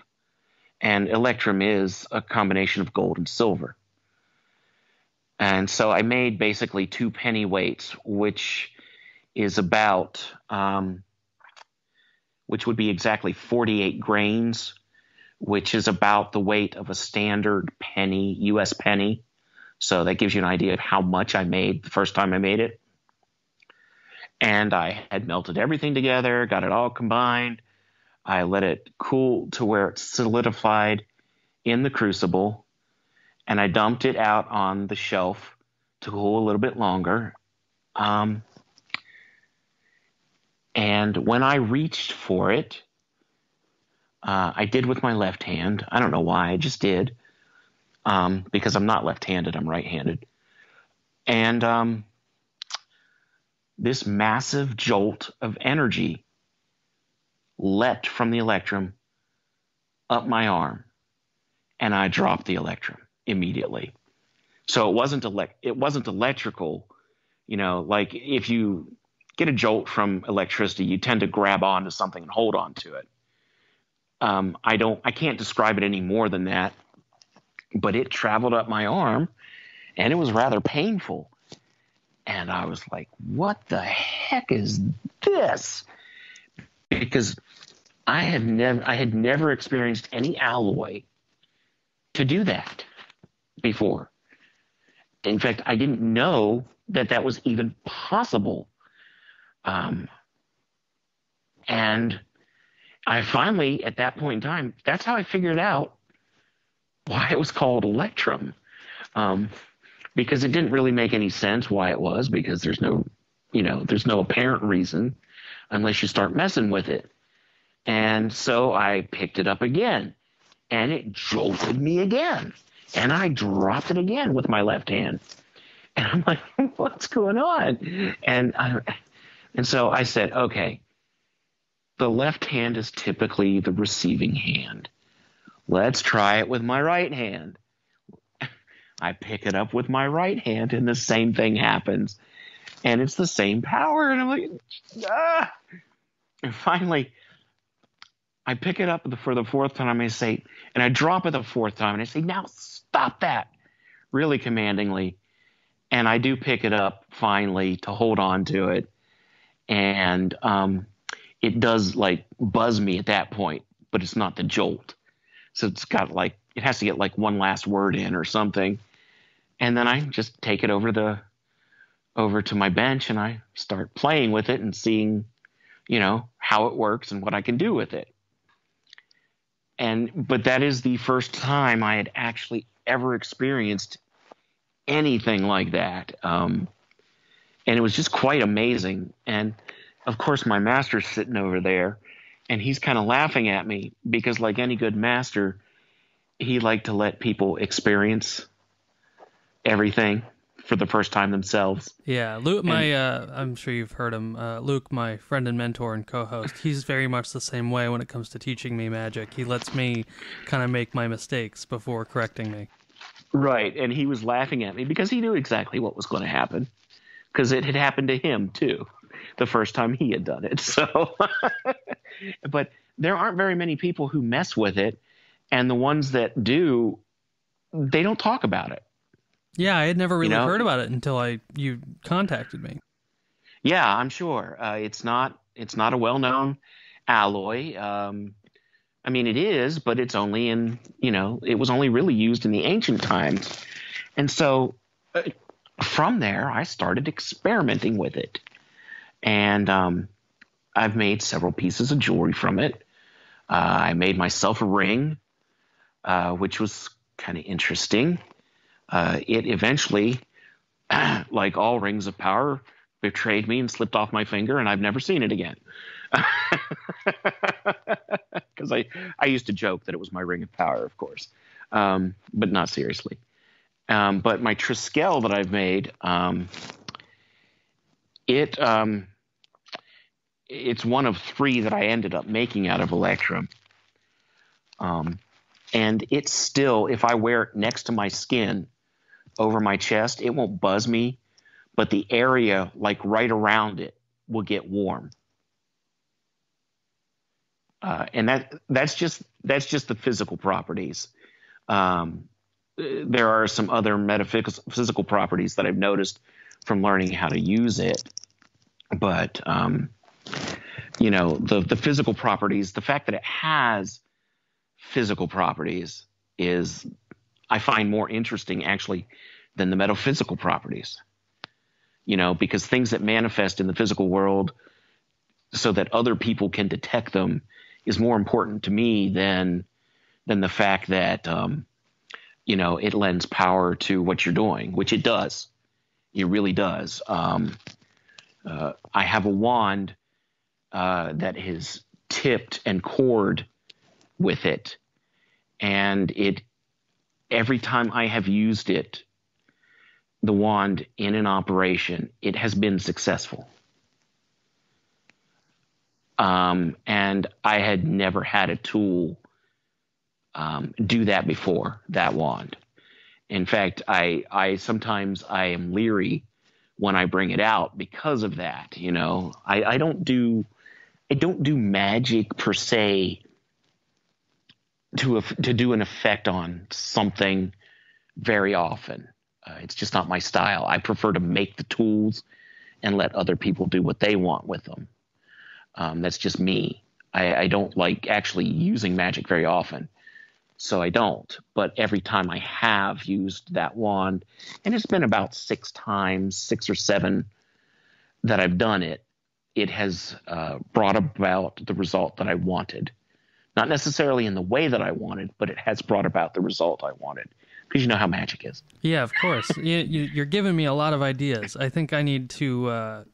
and electrum is a combination of gold and silver. And so I made basically 2 penny weights, which is about which would be exactly 48 grains, which is about the weight of a standard penny, U.S. penny. So that gives you an idea of how much I made the first time I made it. And I had melted everything together, got it all combined. I let it cool to where it solidified in the crucible, and I dumped it out on the shelf to cool a little bit longer. And when I reached for it, I did with my left hand. I don't know why, I just did. Because I'm not left-handed, I'm right-handed. And this massive jolt of energy leapt from the electrum up my arm, and I dropped the electrum immediately. So it wasn't electrical, like if you get a jolt from electricity, you tend to grab onto something and hold on to it. I can't describe it any more than that, but it traveled up my arm, and it was rather painful. And I was like, what the heck is this? Because I had never experienced any alloy to do that before. In fact, I didn't know that was even possible. And I finally, at that point in time, that's how I figured out why it was called electrum. Because it didn't really make any sense why it was, because there's no apparent reason unless you start messing with it. And so I picked it up again, and it jolted me again, and I dropped it again with my left hand. And I'm like, what's going on? And so I said, okay, the left hand is typically the receiving hand. Let's try it with my right hand. I pick it up with my right hand, and the same thing happens. And it's the same power. And I'm like, ah! And finally, I pick it up for the fourth time, and I drop it the fourth time, and I say, now stop that, really commandingly. And I do pick it up finally to hold on to it. And it does like buzz me at that point, but it's not the jolt. So it's got it has to get like one last word in or something. And then I just take it over to my bench, and I start playing with it and seeing, how it works and what I can do with it. But that is the first time I had actually ever experienced anything like that. And it was just quite amazing. And of course, my master's sitting over there, and he's kind of laughing at me because, like any good master, he liked to let people experience everything for the first time themselves. Yeah, Luke, I'm sure you've heard him. Luke, my friend and mentor and co-host, he's very much the same way when it comes to teaching me magic. He lets me kind of make my mistakes before correcting me. Right, and he was laughing at me because he knew exactly what was going to happen, because it had happened to him too the first time he had done it. So, but there aren't very many people who mess with it, and the ones that do, they don't talk about it. Yeah, I had never really heard about it until you contacted me. Yeah, I'm sure. It's not a well-known alloy. I mean, it is, but it's only it was only really used in the ancient times. And so from there, I started experimenting with it. And I've made several pieces of jewelry from it. I made myself a ring, which was kind of interesting. It eventually, like all rings of power, betrayed me and slipped off my finger, and I've never seen it again. Because I used to joke that it was my ring of power, of course, but not seriously. But my Triskel that I've made, it's one of three that I ended up making out of electrum. And it's still, if I wear it next to my skin over my chest, it won't buzz me, but the area like right around it will get warm. And that's just the physical properties. There are some other metaphysical properties that I've noticed from learning how to use it. But the physical properties, the fact that it has physical properties is, I find, more interesting actually than the metaphysical properties, because things that manifest in the physical world so that other people can detect them is more important to me than the fact that, it lends power to what you're doing, which it does. It really does. I have a wand that is tipped and cored with it. And every time I have used it, the wand in an operation, it has been successful. And I had never had a tool do that before, that wand. In fact, I sometimes I am leery when I bring it out because of that. I don't do magic per se to do an effect on something very often. It's just not my style. I prefer to make the tools and let other people do what they want with them. That's just me. I don't like actually using magic very often, so I don't. But every time I have used that wand, and it's been about 6 times, 6 or 7 that I've done it, it has brought about the result that I wanted. Not necessarily in the way that I wanted, but it has brought about the result I wanted. Because you know how magic is. Yeah, of course. You're giving me a lot of ideas. I think I need to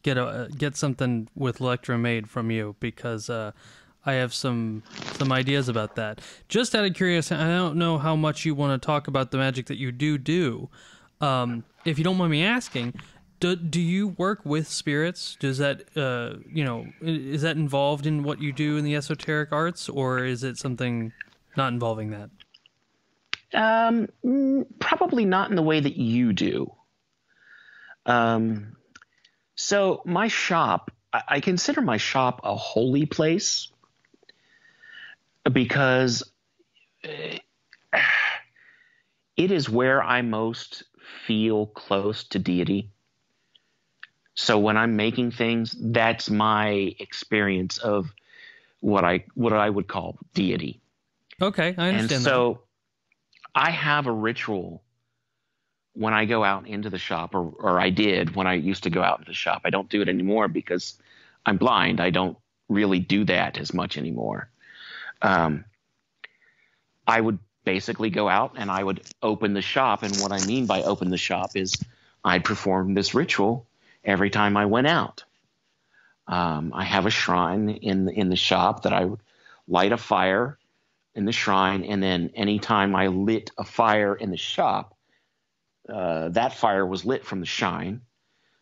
get something with Electra made from you, because I have some ideas about that. Just out of curiosity, I don't know how much you want to talk about the magic that you do. If you don't mind me asking, do you work with spirits? Does that is that involved in what you do in the esoteric arts, or is it something not involving that? Probably not in the way that you do. So my shop, I consider my shop a holy place because it is where I most feel close to deity. So when I'm making things, that's my experience of what I would call deity. Okay, I understand. And so I have a ritual when I go out into the shop, or I did when I used to go out into the shop. I don't do it anymore because I'm blind. I don't really do that as much anymore. I would basically go out and I would open the shop. And what I mean by open the shop is I'd perform this ritual every time I went out. I have a shrine in the shop that I would light a fire in the shrine, and then anytime I lit a fire in the shop, that fire was lit from the shrine.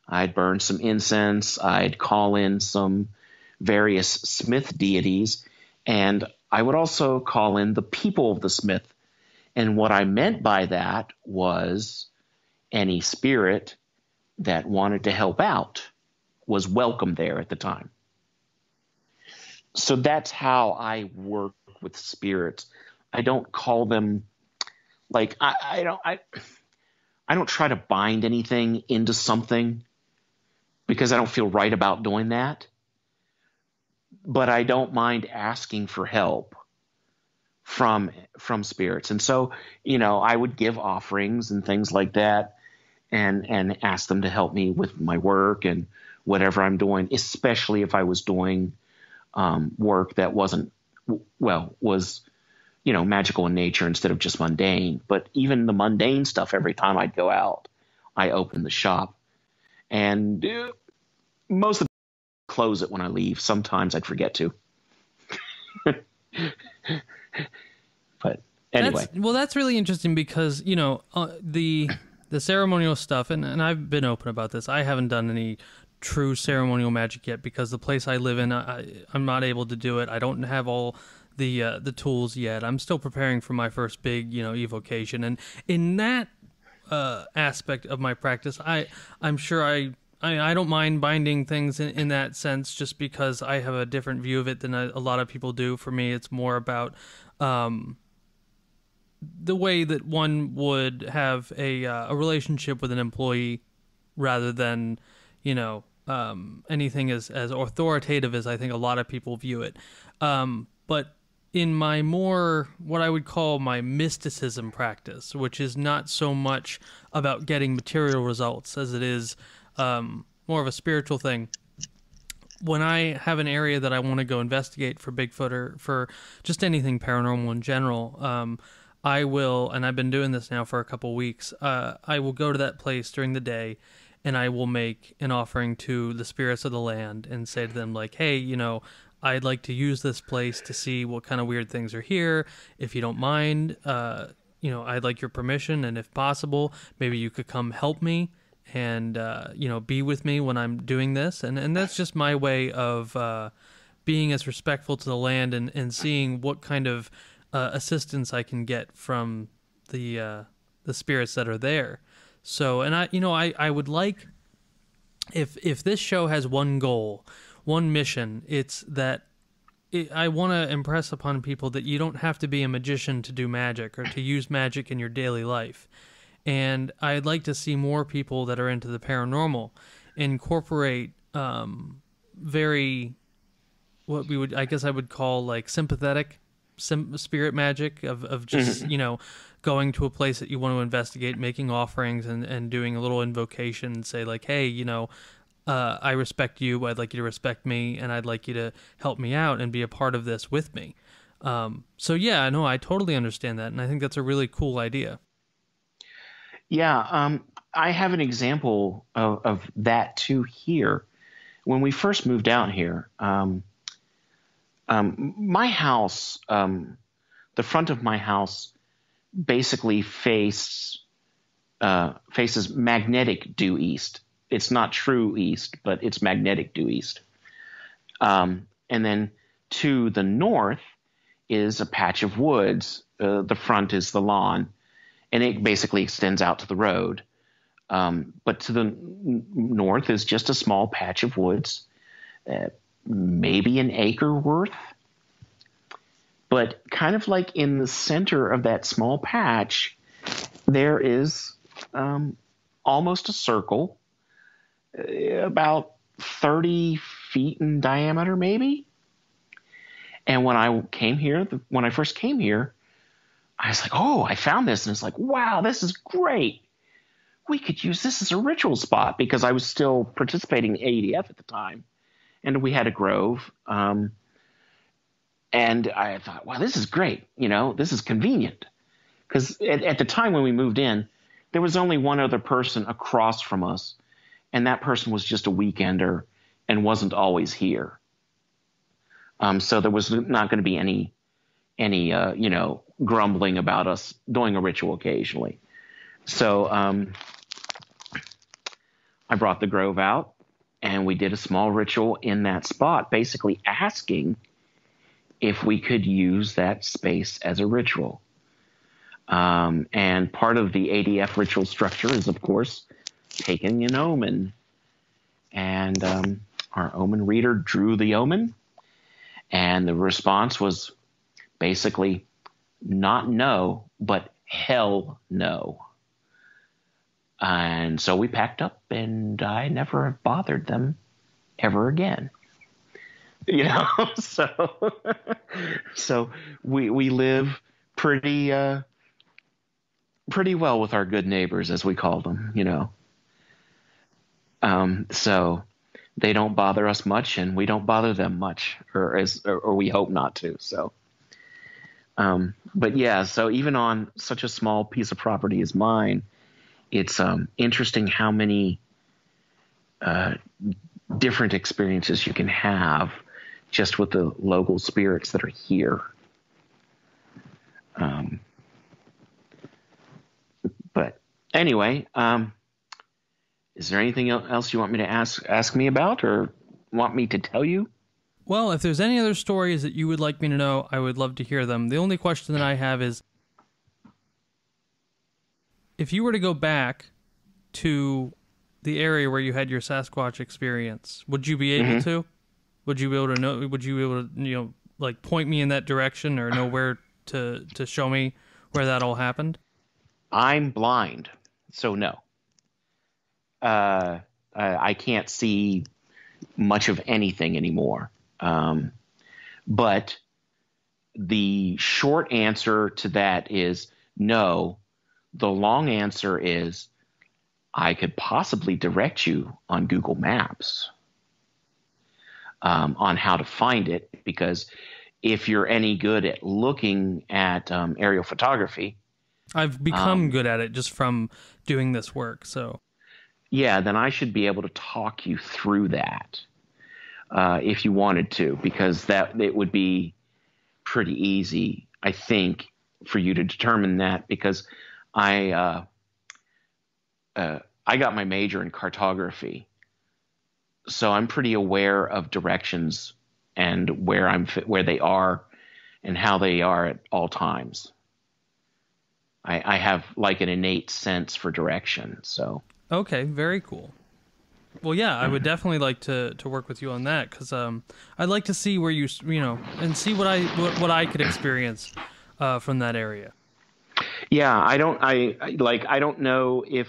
I'd burn some incense. I'd call in some various smith deities, and I would also call in the people of the smith. And what I meant by that was any spirit that wanted to help out was welcome there at the time. So that's how I work with spirits. I don't call them like I don't try to bind anything into something because I don't feel right about doing that. But I don't mind asking for help from spirits. And so, I would give offerings and things like that and ask them to help me with my work and whatever I'm doing, especially if I was doing work that was magical in nature instead of just mundane. But even the mundane stuff, every time I'd go out, I opened the shop. And most of the time, close it when I leave. Sometimes I'd forget to. But anyway. That's really interesting because, the ceremonial stuff, and I've been open about this, I haven't done any true ceremonial magic yet because the place I live in, I'm not able to do it. I don't have all the tools yet. I'm still preparing for my first big, evocation. And in that aspect of my practice, I'm sure I don't mind binding things in that sense just because I have a different view of it than a lot of people do. For me, it's more about the way that one would have a relationship with an employee rather than, anything as authoritative as I think a lot of people view it. But in my more, what I would call my mysticism practice, which is not so much about getting material results as it is more of a spiritual thing, when I have an area that I want to go investigate for Bigfoot or for just anything paranormal in general, I will, and I've been doing this now for a couple weeks, I will go to that place during the day and I will make an offering to the spirits of the land and say to them, like, hey, I'd like to use this place to see what kind of weird things are here. If you don't mind, I'd like your permission, and if possible, maybe you could come help me and be with me when I'm doing this, and that's just my way of being as respectful to the land and seeing what kind of assistance I can get from the spirits that are there. So, and I would like, if this show has one goal, one mission, it's that I want to impress upon people that you don't have to be a magician to do magic or to use magic in your daily life. And I'd like to see more people that are into the paranormal incorporate very, what I would call like sympathetic spirit magic of just, going to a place that you want to investigate, making offerings and doing a little invocation and say like, hey, I respect you, I'd like you to respect me, and I'd like you to help me out and be a part of this with me. So yeah, no, I totally understand that, and I think that's a really cool idea. Yeah, I have an example of that too here. When we first moved out here, my house, the front of my house, basically faces magnetic due east. It's not true east, but it's magnetic due east. And then to the north is a patch of woods. The front is the lawn, and it basically extends out to the road. But to the north is just a small patch of woods, maybe an acre worth. But kind of like in the center of that small patch, there is almost a circle, about 30 feet in diameter, maybe. And when I first came here, I was like, oh, I found this. And it's like, wow, this is great. We could use this as a ritual spot, because I was still participating in ADF at the time. And we had a grove. And I thought, wow, this is great. This is convenient. Because at the time when we moved in, there was only one other person across from us. And that person was just a weekender and wasn't always here. So there was not going to be any grumbling about us doing a ritual occasionally. So I brought the grove out, and we did a small ritual in that spot, basically asking if we could use that space as a ritual. And part of the ADF ritual structure is, of course, taking an omen. And our omen reader drew the omen, and the response was basically not no, but hell no. And so we packed up, and I never bothered them ever again. So we live pretty well with our good neighbors, as we call them, So they don't bother us much, and we don't bother them much, or we hope not to. So, but yeah, so even on such a small piece of property as mine, it's interesting how many different experiences you can have just with the local spirits that are here. But anyway, is there anything else you want me to ask me about, or want me to tell you? Well, if there's any other stories that you would like me to know, I would love to hear them. The only question that I have is, if you were to go back to the area where you had your Sasquatch experience, would you be able to? Would you be able to know? Would you be able to, like point me in that direction, or know where to show me where that all happened? I'm blind, so no. I can't see much of anything anymore. But the short answer to that is no. The long answer is I could possibly direct you on Google Maps on how to find it, because if you're any good at looking at aerial photography, I've become good at it just from doing this work. So yeah, then I should be able to talk you through that if you wanted to, because that it would be pretty easy, I think, for you to determine that, because I got my major in cartography, so I'm pretty aware of directions and where they are and how they are at all times. I have like an innate sense for direction. So okay, very cool. Well, yeah, I would definitely like to work with you on that, because I'd like to see where you know, and see what I could experience from that area. yeah, I don't know if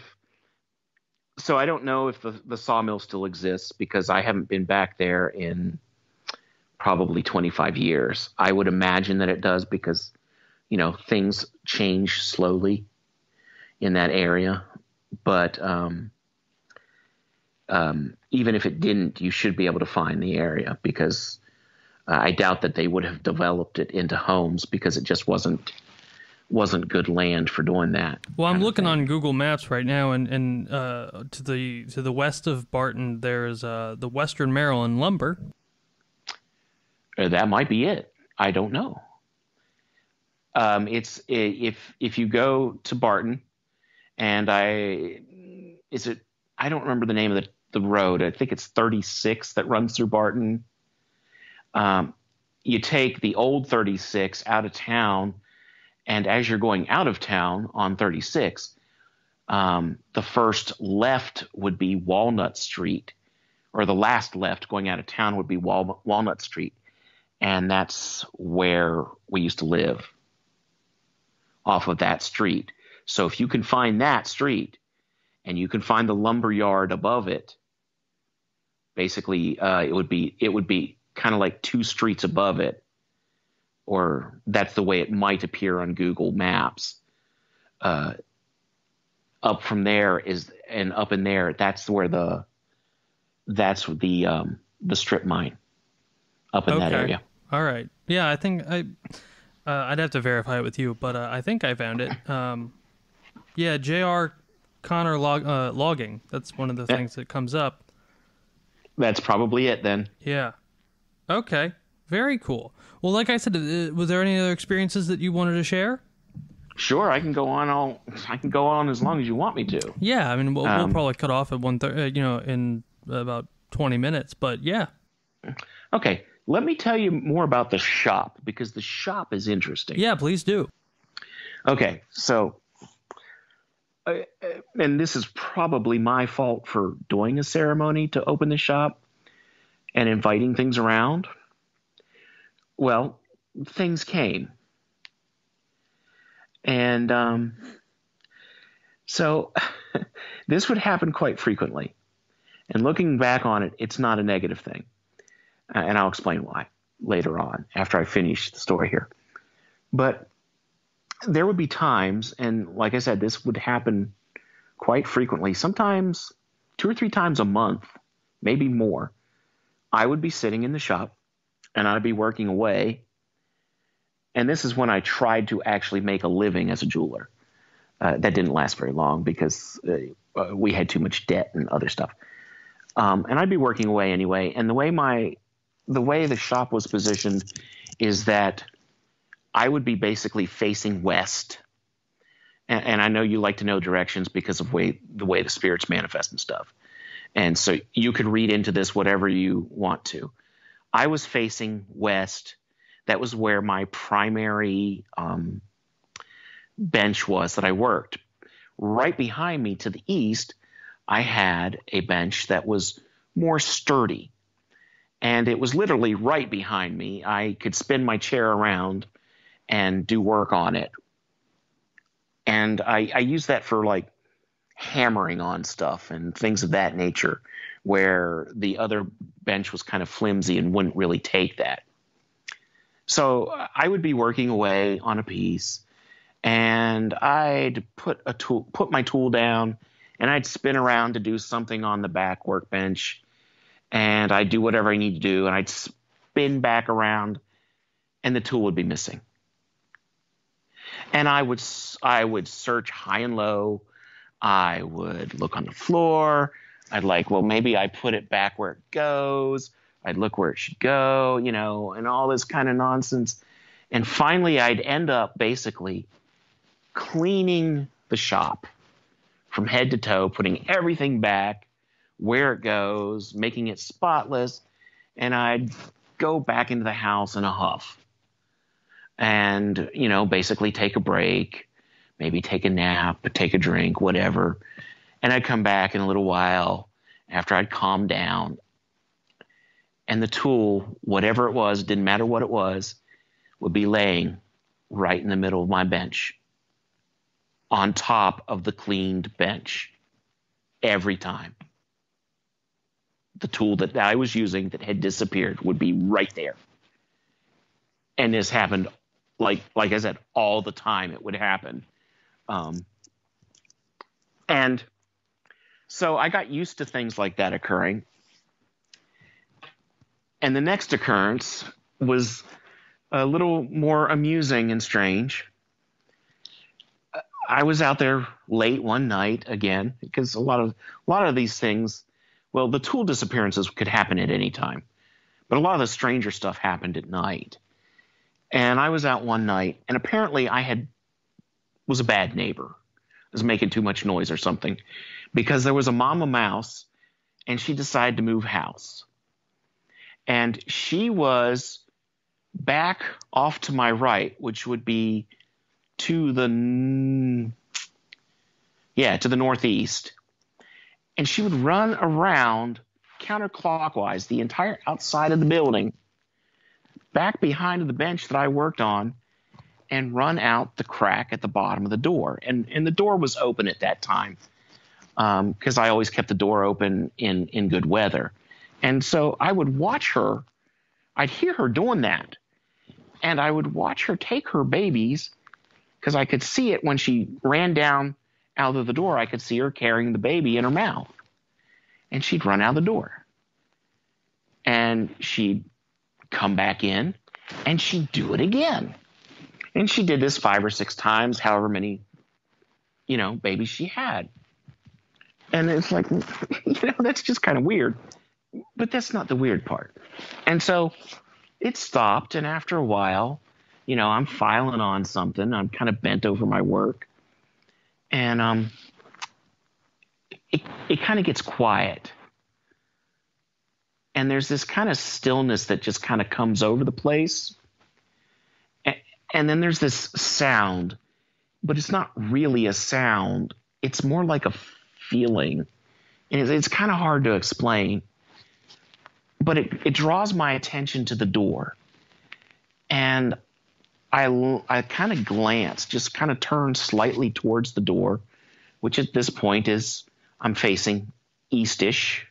the sawmill still exists, because I haven't been back there in probably 25 years. I would imagine that it does, because things change slowly in that area. But even if it didn't, you should be able to find the area, because I doubt that they would have developed it into homes, because it just wasn't good land for doing that. Well, I'm looking on Google Maps right now, and to the west of Barton, there's the Western Maryland Lumber. That might be it. I don't know. It's if you go to Barton, and I don't remember the name of the road. I think it's 36 that runs through Barton. You take the old 36 out of town, and as you're going out of town on 36, the first left would be Walnut Street, or the last left going out of town would be Walnut Street, and that's where we used to live, off of that street. So if you can find that street, and you can find the lumber yard above it, basically it would be kind of like 2 streets above it, or that's the way it might appear on Google Maps. Up from there and up in there, that's the strip mine up in that area. All right. Yeah, I think I'd have to verify it with you, but I think I found it. Yeah, J.R. Connor logging. That's one of the things that comes up. That's probably it then. Yeah. Okay. Very cool. Well, like I said, was there any other experiences that you wanted to share? Sure, I can go on as long as you want me to. Yeah, I mean, we'll probably cut off at 1:30, in about 20 minutes, but yeah. Okay, let me tell you more about the shop, because the shop is interesting. Yeah, please do. Okay, so, and this is probably my fault for doing a ceremony to open the shop and inviting things around. Well, things came. And so this would happen quite frequently. And looking back on it, it's not a negative thing. And I'll explain why later on, after I finish the story here. But there would be times, and like I said, this would happen quite frequently, sometimes 2 or 3 times a month, maybe more. I would be sitting in the shop, and I'd be working away. And this is when I tried to actually make a living as a jeweler. That didn't last very long, because we had too much debt and other stuff. And I'd be working away anyway. And the way the shop was positioned is that I would be basically facing west. And I know you like to know directions because of the way the spirits manifest and stuff. And so you could read into this whatever you want to. I was facing west. That was where my primary bench was that I worked. Right behind me to the east, I had a bench that was more sturdy. And it was literally right behind me. I could spin my chair around and do work on it. And I use that for like hammering on stuff and things of that nature where the other bench was kind of flimsy and wouldn't really take that. So I would be working away on a piece, and I'd put my tool down, and I'd spin around to do something on the back workbench, and I'd do whatever I need to do, and I'd spin back around, and the tool would be missing. And I would search high and low. I would look on the floor. I'd well, maybe I put it back where it goes. I'd look where it should go, and all this kind of nonsense. And finally, I'd end up basically cleaning the shop from head to toe, putting everything back where it goes, making it spotless. And I'd go back into the house in a huff and, basically take a break, maybe take a nap, take a drink, whatever. And I'd come back in a little while after I'd calmed down. And the tool, whatever it was, didn't matter what it was, would be laying right in the middle of my bench, on top of the cleaned bench, every time. The tool that I was using that had disappeared would be right there. And this happened, like I said, all the time it would happen. And so I got used to things like that occurring. And the next occurrence was a little more amusing and strange. I was out there late one night again, because a lot of these things, well, the tool disappearances could happen at any time, but a lot of the stranger stuff happened at night. And I was out one night, and apparently I was a bad neighbor. I was making too much noise or something, because there was a mama mouse, and she decided to move house. And she was back off to my right, which would be to the northeast. And she would run around counterclockwise the entire outside of the building, back behind the bench that I worked on, and run out the crack at the bottom of the door. And the door was open at that time, because I always kept the door open in good weather. And so I would watch her. I'd hear her doing that. And I would watch her take her babies, because I could see it when she ran down out of the door. I could see her carrying the baby in her mouth. And she'd run out the door. And she'd come back in, and she'd do it again. And she did this 5 or 6 times, however many, babies she had. And it's like, that's just kind of weird. But that's not the weird part. And so it stopped, and after a while, I'm filing on something. I'm kind of bent over my work. And it kind of gets quiet. And there's this kind of stillness that just kind of comes over the place. And then there's this sound, but it's not really a sound. It's more like a feeling. And it's kind of hard to explain. But it draws my attention to the door. And I kind of glance, just kind of turn slightly towards the door, which at this point is I'm facing northish.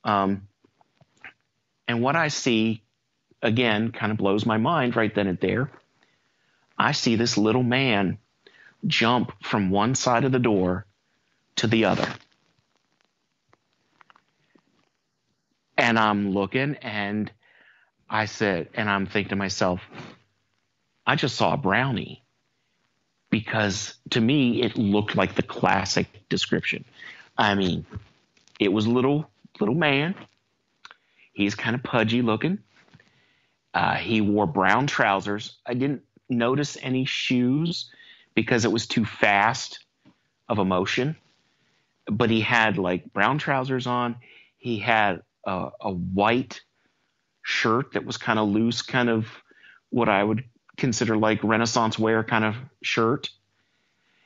And what I see, again, kind of blows my mind right then and there. I see this little man jump from one side of the door to the other. And I'm looking, and I'm thinking to myself, I just saw a brownie, because to me, it looked like the classic description. I mean, it was little man. He's kind of pudgy looking. He wore brown trousers. I didn't notice any shoes because it was too fast of a motion, but he had brown trousers on. He had a white shirt that was kind of loose, kind of what I would consider Renaissance wear kind of shirt.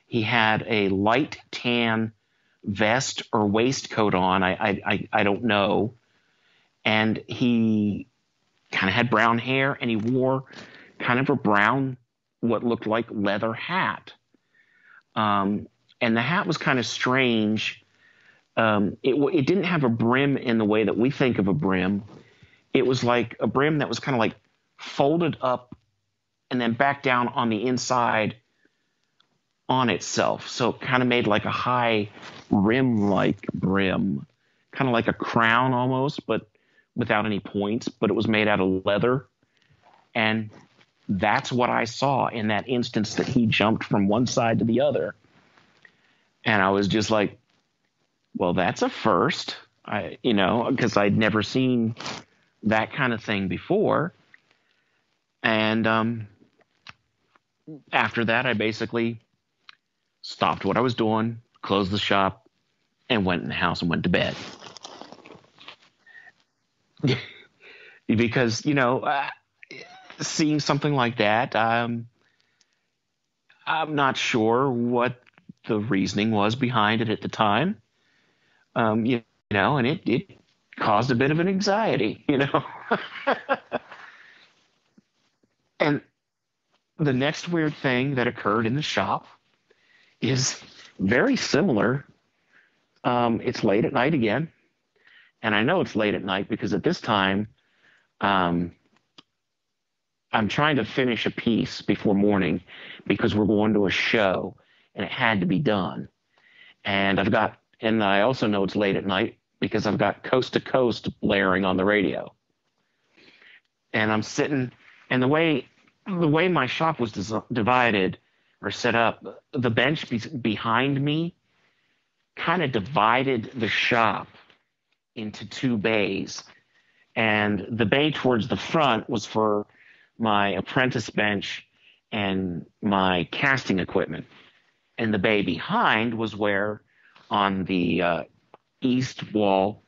He had a light tan vest or waistcoat on. I don't know. And he kind of had brown hair, and he wore kind of a brown, what looked like leather hat. And the hat was kind of strange It didn't have a brim in the way that we think of a brim. It was like a brim that was kind of like folded up and then back down on the inside on itself. So it kind of made like a high rim-like brim, kind of like a crown almost, but without any points. But it was made out of leather. And that's what I saw in that instance that he jumped from one side to the other. And I was just like, well, that's a first, because I'd never seen that kind of thing before. And after that, I basically stopped what I was doing, closed the shop, and went in the house and went to bed. Because, seeing something like that, I'm not sure what the reasoning was behind it at the time. And it caused a bit of an anxiety, And the next weird thing that occurred in the shop is very similar. It's late at night again. And I know it's late at night because at this time, I'm trying to finish a piece before morning because we're going to a show and it had to be done. And I also know it's late at night because I've got Coast to Coast blaring on the radio. And I'm sitting, and the way my shop was divided or set up, the bench behind me kind of divided the shop into two bays. And the bay towards the front was for my apprentice bench and my casting equipment. And the bay behind was where on the east wall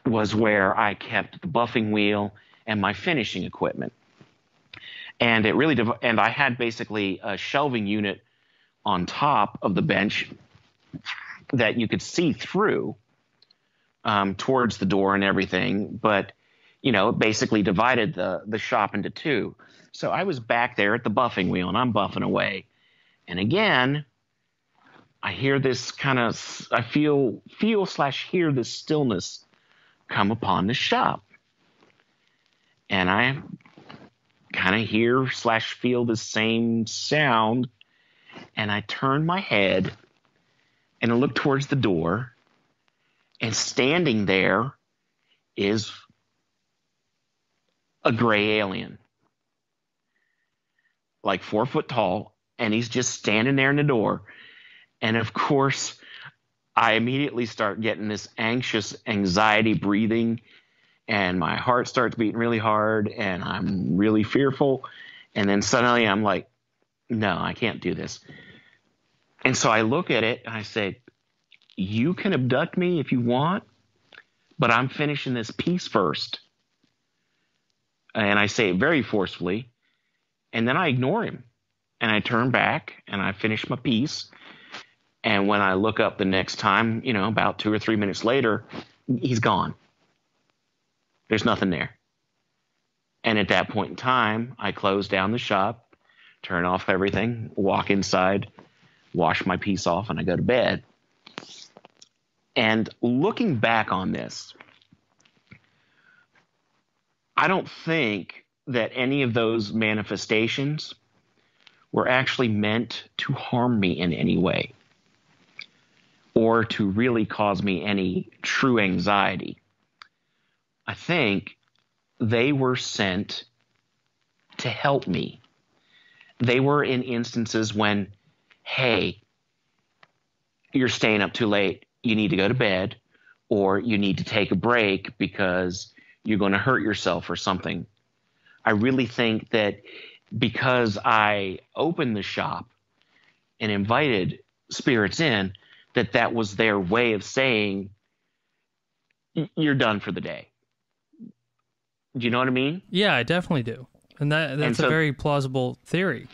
was where I kept the buffing wheel and my finishing equipment. And it really and I had basically a shelving unit on top of the bench that you could see through towards the door and everything, but it basically divided the shop into two. So I was back there at the buffing wheel and I'm buffing away. And again, I hear this I feel/hear this stillness come upon the shop. And I kind of hear/feel the same sound. And I turn my head and I look towards the door, and standing there is a gray alien, like 4 foot tall, and he's just standing there in the door. And of course, I immediately start getting this anxious anxiety breathing, and my heart starts beating really hard, and I'm really fearful. And then suddenly I'm like, no, I can't do this. And so I look at it and I say, you can abduct me if you want, but I'm finishing this piece first. And I say it very forcefully. And then I ignore him. And I turn back and I finish my piece. And when I look up the next time, about 2 or 3 minutes later, he's gone. There's nothing there. And at that point in time, I close down the shop, turn off everything, walk inside, wash my piece off, and I go to bed. And looking back on this, I don't think that any of those manifestations were actually meant to harm me in any way or to really cause me any true anxiety. I think they were sent to help me. They were in instances when, hey, you're staying up too late, you need to go to bed, or you need to take a break because you're going to hurt yourself or something. I really think that because I opened the shop and invited spirits in, that was their way of saying, you're done for the day. Do you know what I mean? Yeah, I definitely do. And that's a very plausible theory.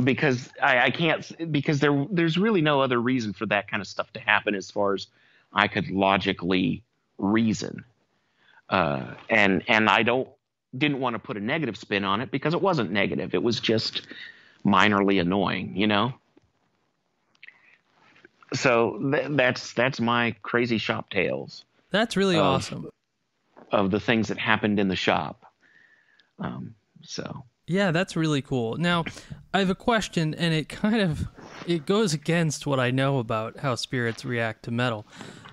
Because I can't, because there's really no other reason for that kind of stuff to happen as far as I could logically reason. And I didn't want to put a negative spin on it because it wasn't negative. It was just minorly annoying, So that's my crazy shop tales That's really of awesome. the things that happened in the shop. So Yeah, that's really cool. Now, I have a question, and it goes against what I know about how spirits react to metal.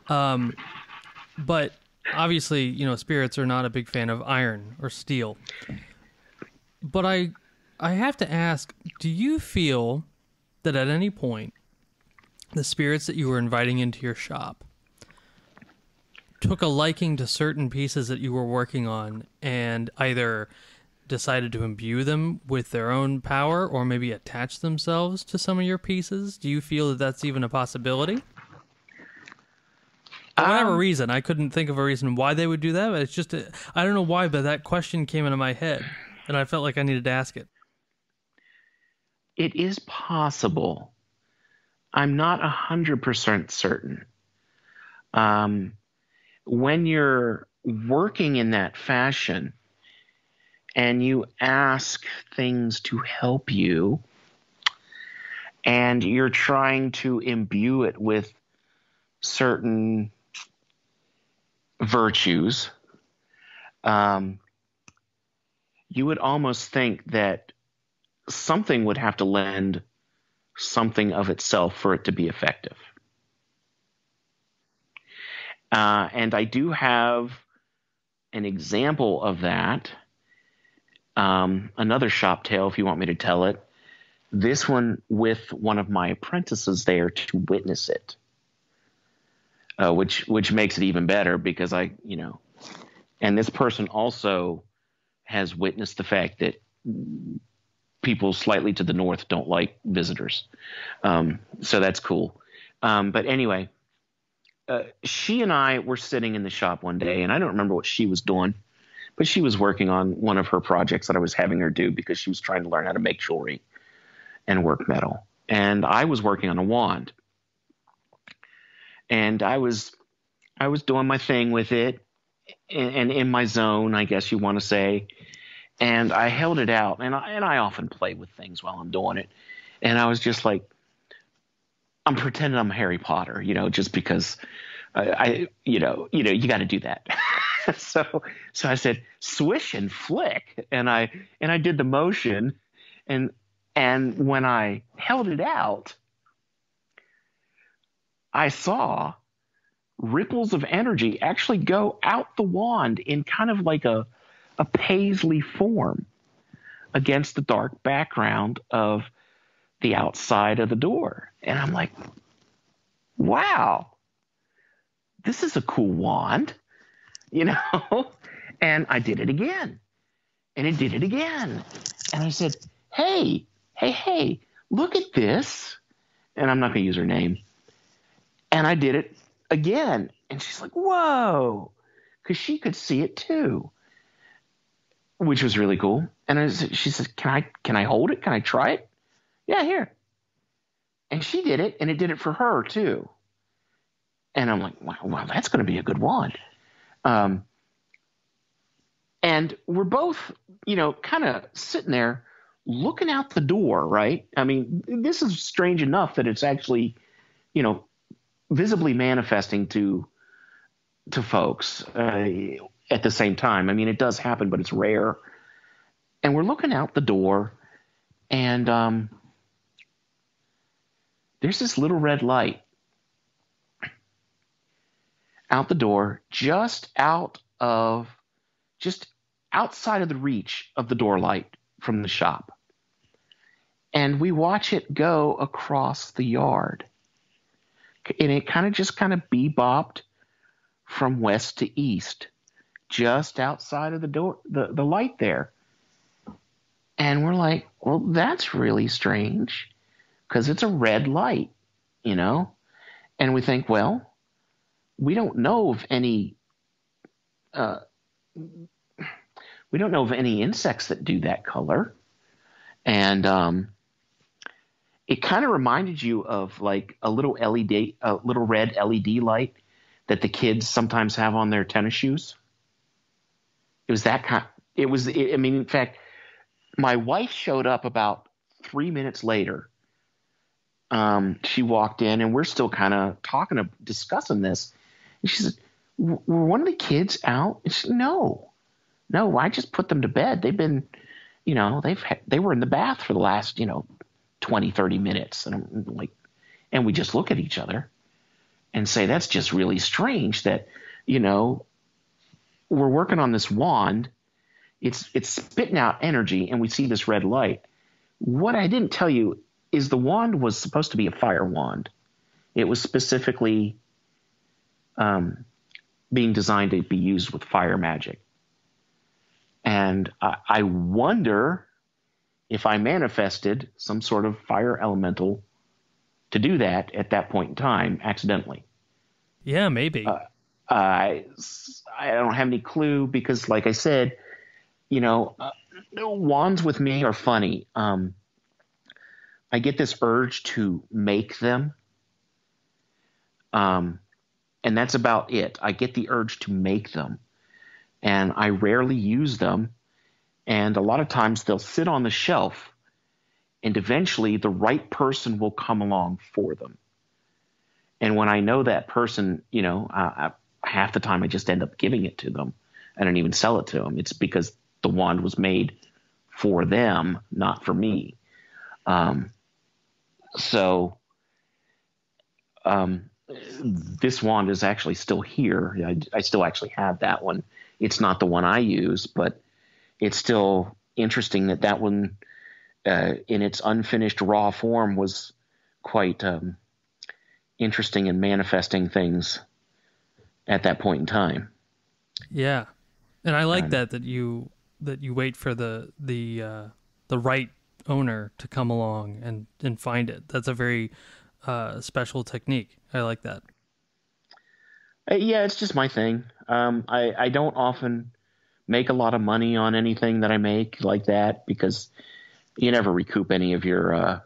But obviously, spirits are not a big fan of iron or steel. But I have to ask, do you feel that at any point the spirits that you were inviting into your shop took a liking to certain pieces that you were working on and either decided to imbue them with their own power or maybe attach themselves to some of your pieces? Do you feel that that's even a possibility? For whatever um, reason, I couldn't think of a reason why they would do that, but it's just, I don't know why, but that question came into my head, and I felt like I needed to ask it. it is possible. I'm not 100% certain. Um, when you're working in that fashion and you ask things to help you and you're trying to imbue it with certain virtues, um, you would almost think that something would have to lend something of itself for it to be effective. And I do have an example of that. Another shop tale, if you want me to tell it. This one with one of my apprentices there to witness it, which makes it even better because and this person also has witnessed the fact that people slightly to the north don't like visitors. So that's cool. But anyway, she and I were sitting in the shop one day, and I don't remember what she was doing, but she was working on one of her projects that I was having her do because she was trying to learn how to make jewelry and work metal. And I was working on a wand, and I was doing my thing with it, and in my zone, I guess you want to say. And I held it out, and I often play with things while I'm doing it. And I was just like, I'm pretending I'm Harry Potter, just because you got to do that. so I said swish and flick, and I did the motion, and when I held it out, I saw ripples of energy actually go out the wand in kind of like a paisley form against the dark background of the outside of the door. And I'm like, wow, this is a cool wand, you know? And I did it again. And it did it again. And I said, hey, look at this. And I'm not going to use her name. And I did it again. And she's like, whoa, because she could see it too, which was really cool. And she says, can I hold it? Can I try it? Yeah, here. And she did it, and it did it for her too. And I'm like, wow, that's going to be a good wand. And we're both, kind of sitting there looking out the door, right? I mean, this is strange enough that it's actually, visibly manifesting to folks at the same time. I mean, it does happen, but it's rare. And we're looking out the door, and there's this little red light out the door, just outside of the reach of the door light from the shop. And we watch it go across the yard. And it kind of bebopped from west to east, just outside of the door, the light there. And we're like, well, that's really strange because it's a red light, And we think, well, we don't know of any insects that do that color. And it kind of reminded you of like a little red LED light that the kids sometimes have on their tennis shoes. It was that kind. I mean, in fact, my wife showed up about 3 minutes later she walked in, and we're still kind of discussing this. And she said, "Were one of the kids out?" And she said, no, I just put them to bed. They've been, they were in the bath for the last, 20, 30 minutes. And I'm like, and we just look at each other and say, that's just really strange that, we're working on this wand. It's spitting out energy, and we see this red light. What I didn't tell you is the wand was supposed to be a fire wand. It was specifically being designed to be used with fire magic. And I wonder if I manifested some sort of fire elemental to do that at that point in time accidentally. Yeah, maybe. I don't have any clue because, like I said, wands with me are funny. I get this urge to make them. And that's about it. I get the urge to make them. And I rarely use them. And a lot of times they'll sit on the shelf, and eventually the right person will come along for them. And when I know that person, half the time I just end up giving it to them. I don't even sell it to them. It's because the wand was made for them, not for me. This wand is actually still here. I still actually have that one. It's not the one I use, but it's still interesting that one, in its unfinished raw form, was quite interesting in manifesting things at that point in time. Yeah, and I like that you wait for the right owner to come along and find it. That's a very special technique. I like that. Yeah, it's just my thing. I don't often make a lot of money on anything that I make like that because you never recoup any of your,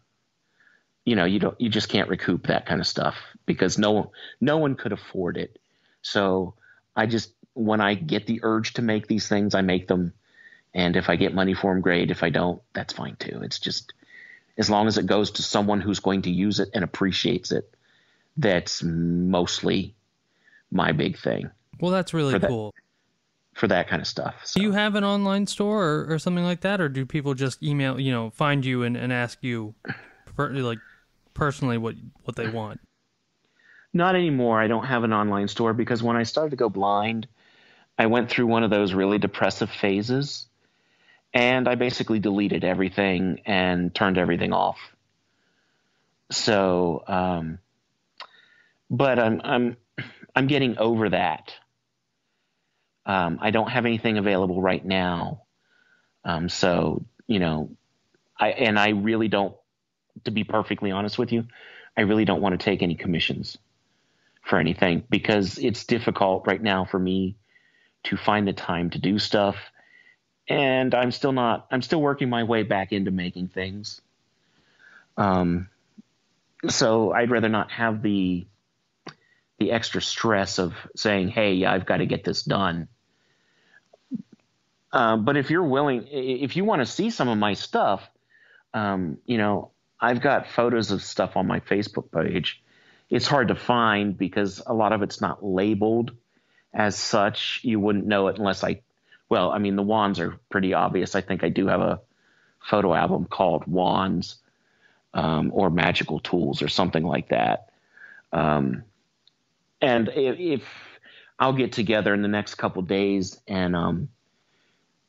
you just can't recoup that kind of stuff because no one could afford it. So when I get the urge to make these things, I make them. And if I get money for them, great. If I don't, that's fine too. It's just, as long as it goes to someone who's going to use it and appreciates it, that's mostly my big thing. Well, that's really cool. For that kind of stuff. So. Do you have an online store or something like that? Or do people just email, find you and ask you personally what they want? Not anymore. I don't have an online store because when I started to go blind, I went through one of those really depressive phases, and I basically deleted everything and turned everything off. So, but I'm getting over that. I don't have anything available right now. So, I really don't, to be perfectly honest with you, I really don't want to take any commissions for anything because it's difficult right now for me to find the time to do stuff. And I'm still working my way back into making things. So I'd rather not have the extra stress of saying, hey, yeah, I've got to get this done. But if you're willing, if you want to see some of my stuff, I've got photos of stuff on my Facebook page. It's hard to find because a lot of it's not labeled as such. You wouldn't know it unless the wands are pretty obvious. I think I do have a photo album called Wands, or Magical Tools or something like that. And if I'll get together in the next couple days and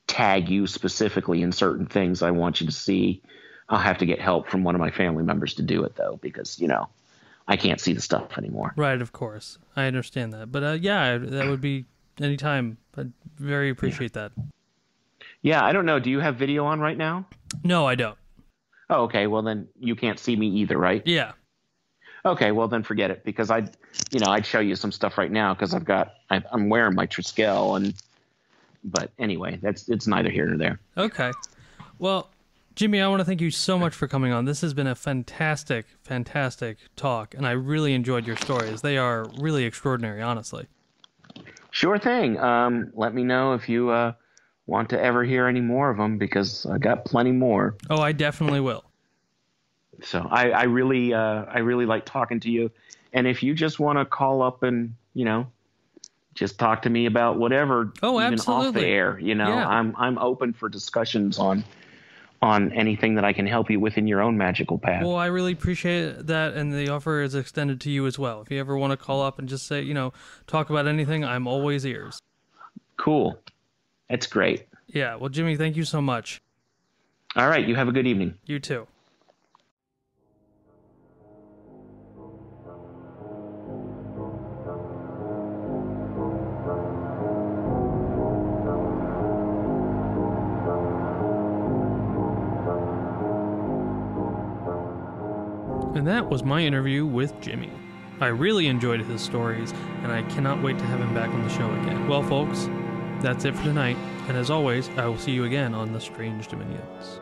tag you specifically in certain things I want you to see, I'll have to get help from one of my family members to do it though, because, I can't see the stuff anymore. Right. Of course. I understand that. But yeah, that would be anytime. I'd very appreciate that. Yeah. I don't know. Do you have video on right now? No, I don't. Oh, okay. Well, then you can't see me either, right? Yeah. Okay. Well, then forget it because I'd show you some stuff right now because I'm wearing my Triskel but anyway, it's neither here nor there. Okay. Well, Jimmy, I want to thank you so much for coming on. This has been a fantastic, fantastic talk, and I really enjoyed your stories. They are really extraordinary, honestly. Sure thing. Let me know if you want to ever hear any more of them, because I got plenty more. Oh, I definitely will. So I really like talking to you. And if you just want to call up and, just talk to me about whatever, Oh, even off the absolutely. air, Yeah. I'm open for discussions on anything that I can help you with in your own magical path. Well, I really appreciate that, and the offer is extended to you as well. If you ever want to call up and just say, talk about anything, I'm always ears. Cool. That's great. Yeah, well, Jimmy, thank you so much. All right. You have a good evening. You too. And that was my interview with Jimmy. I really enjoyed his stories, and I cannot wait to have him back on the show again. Well, folks, that's it for tonight, and as always, I will see you again on the Strange Dominions.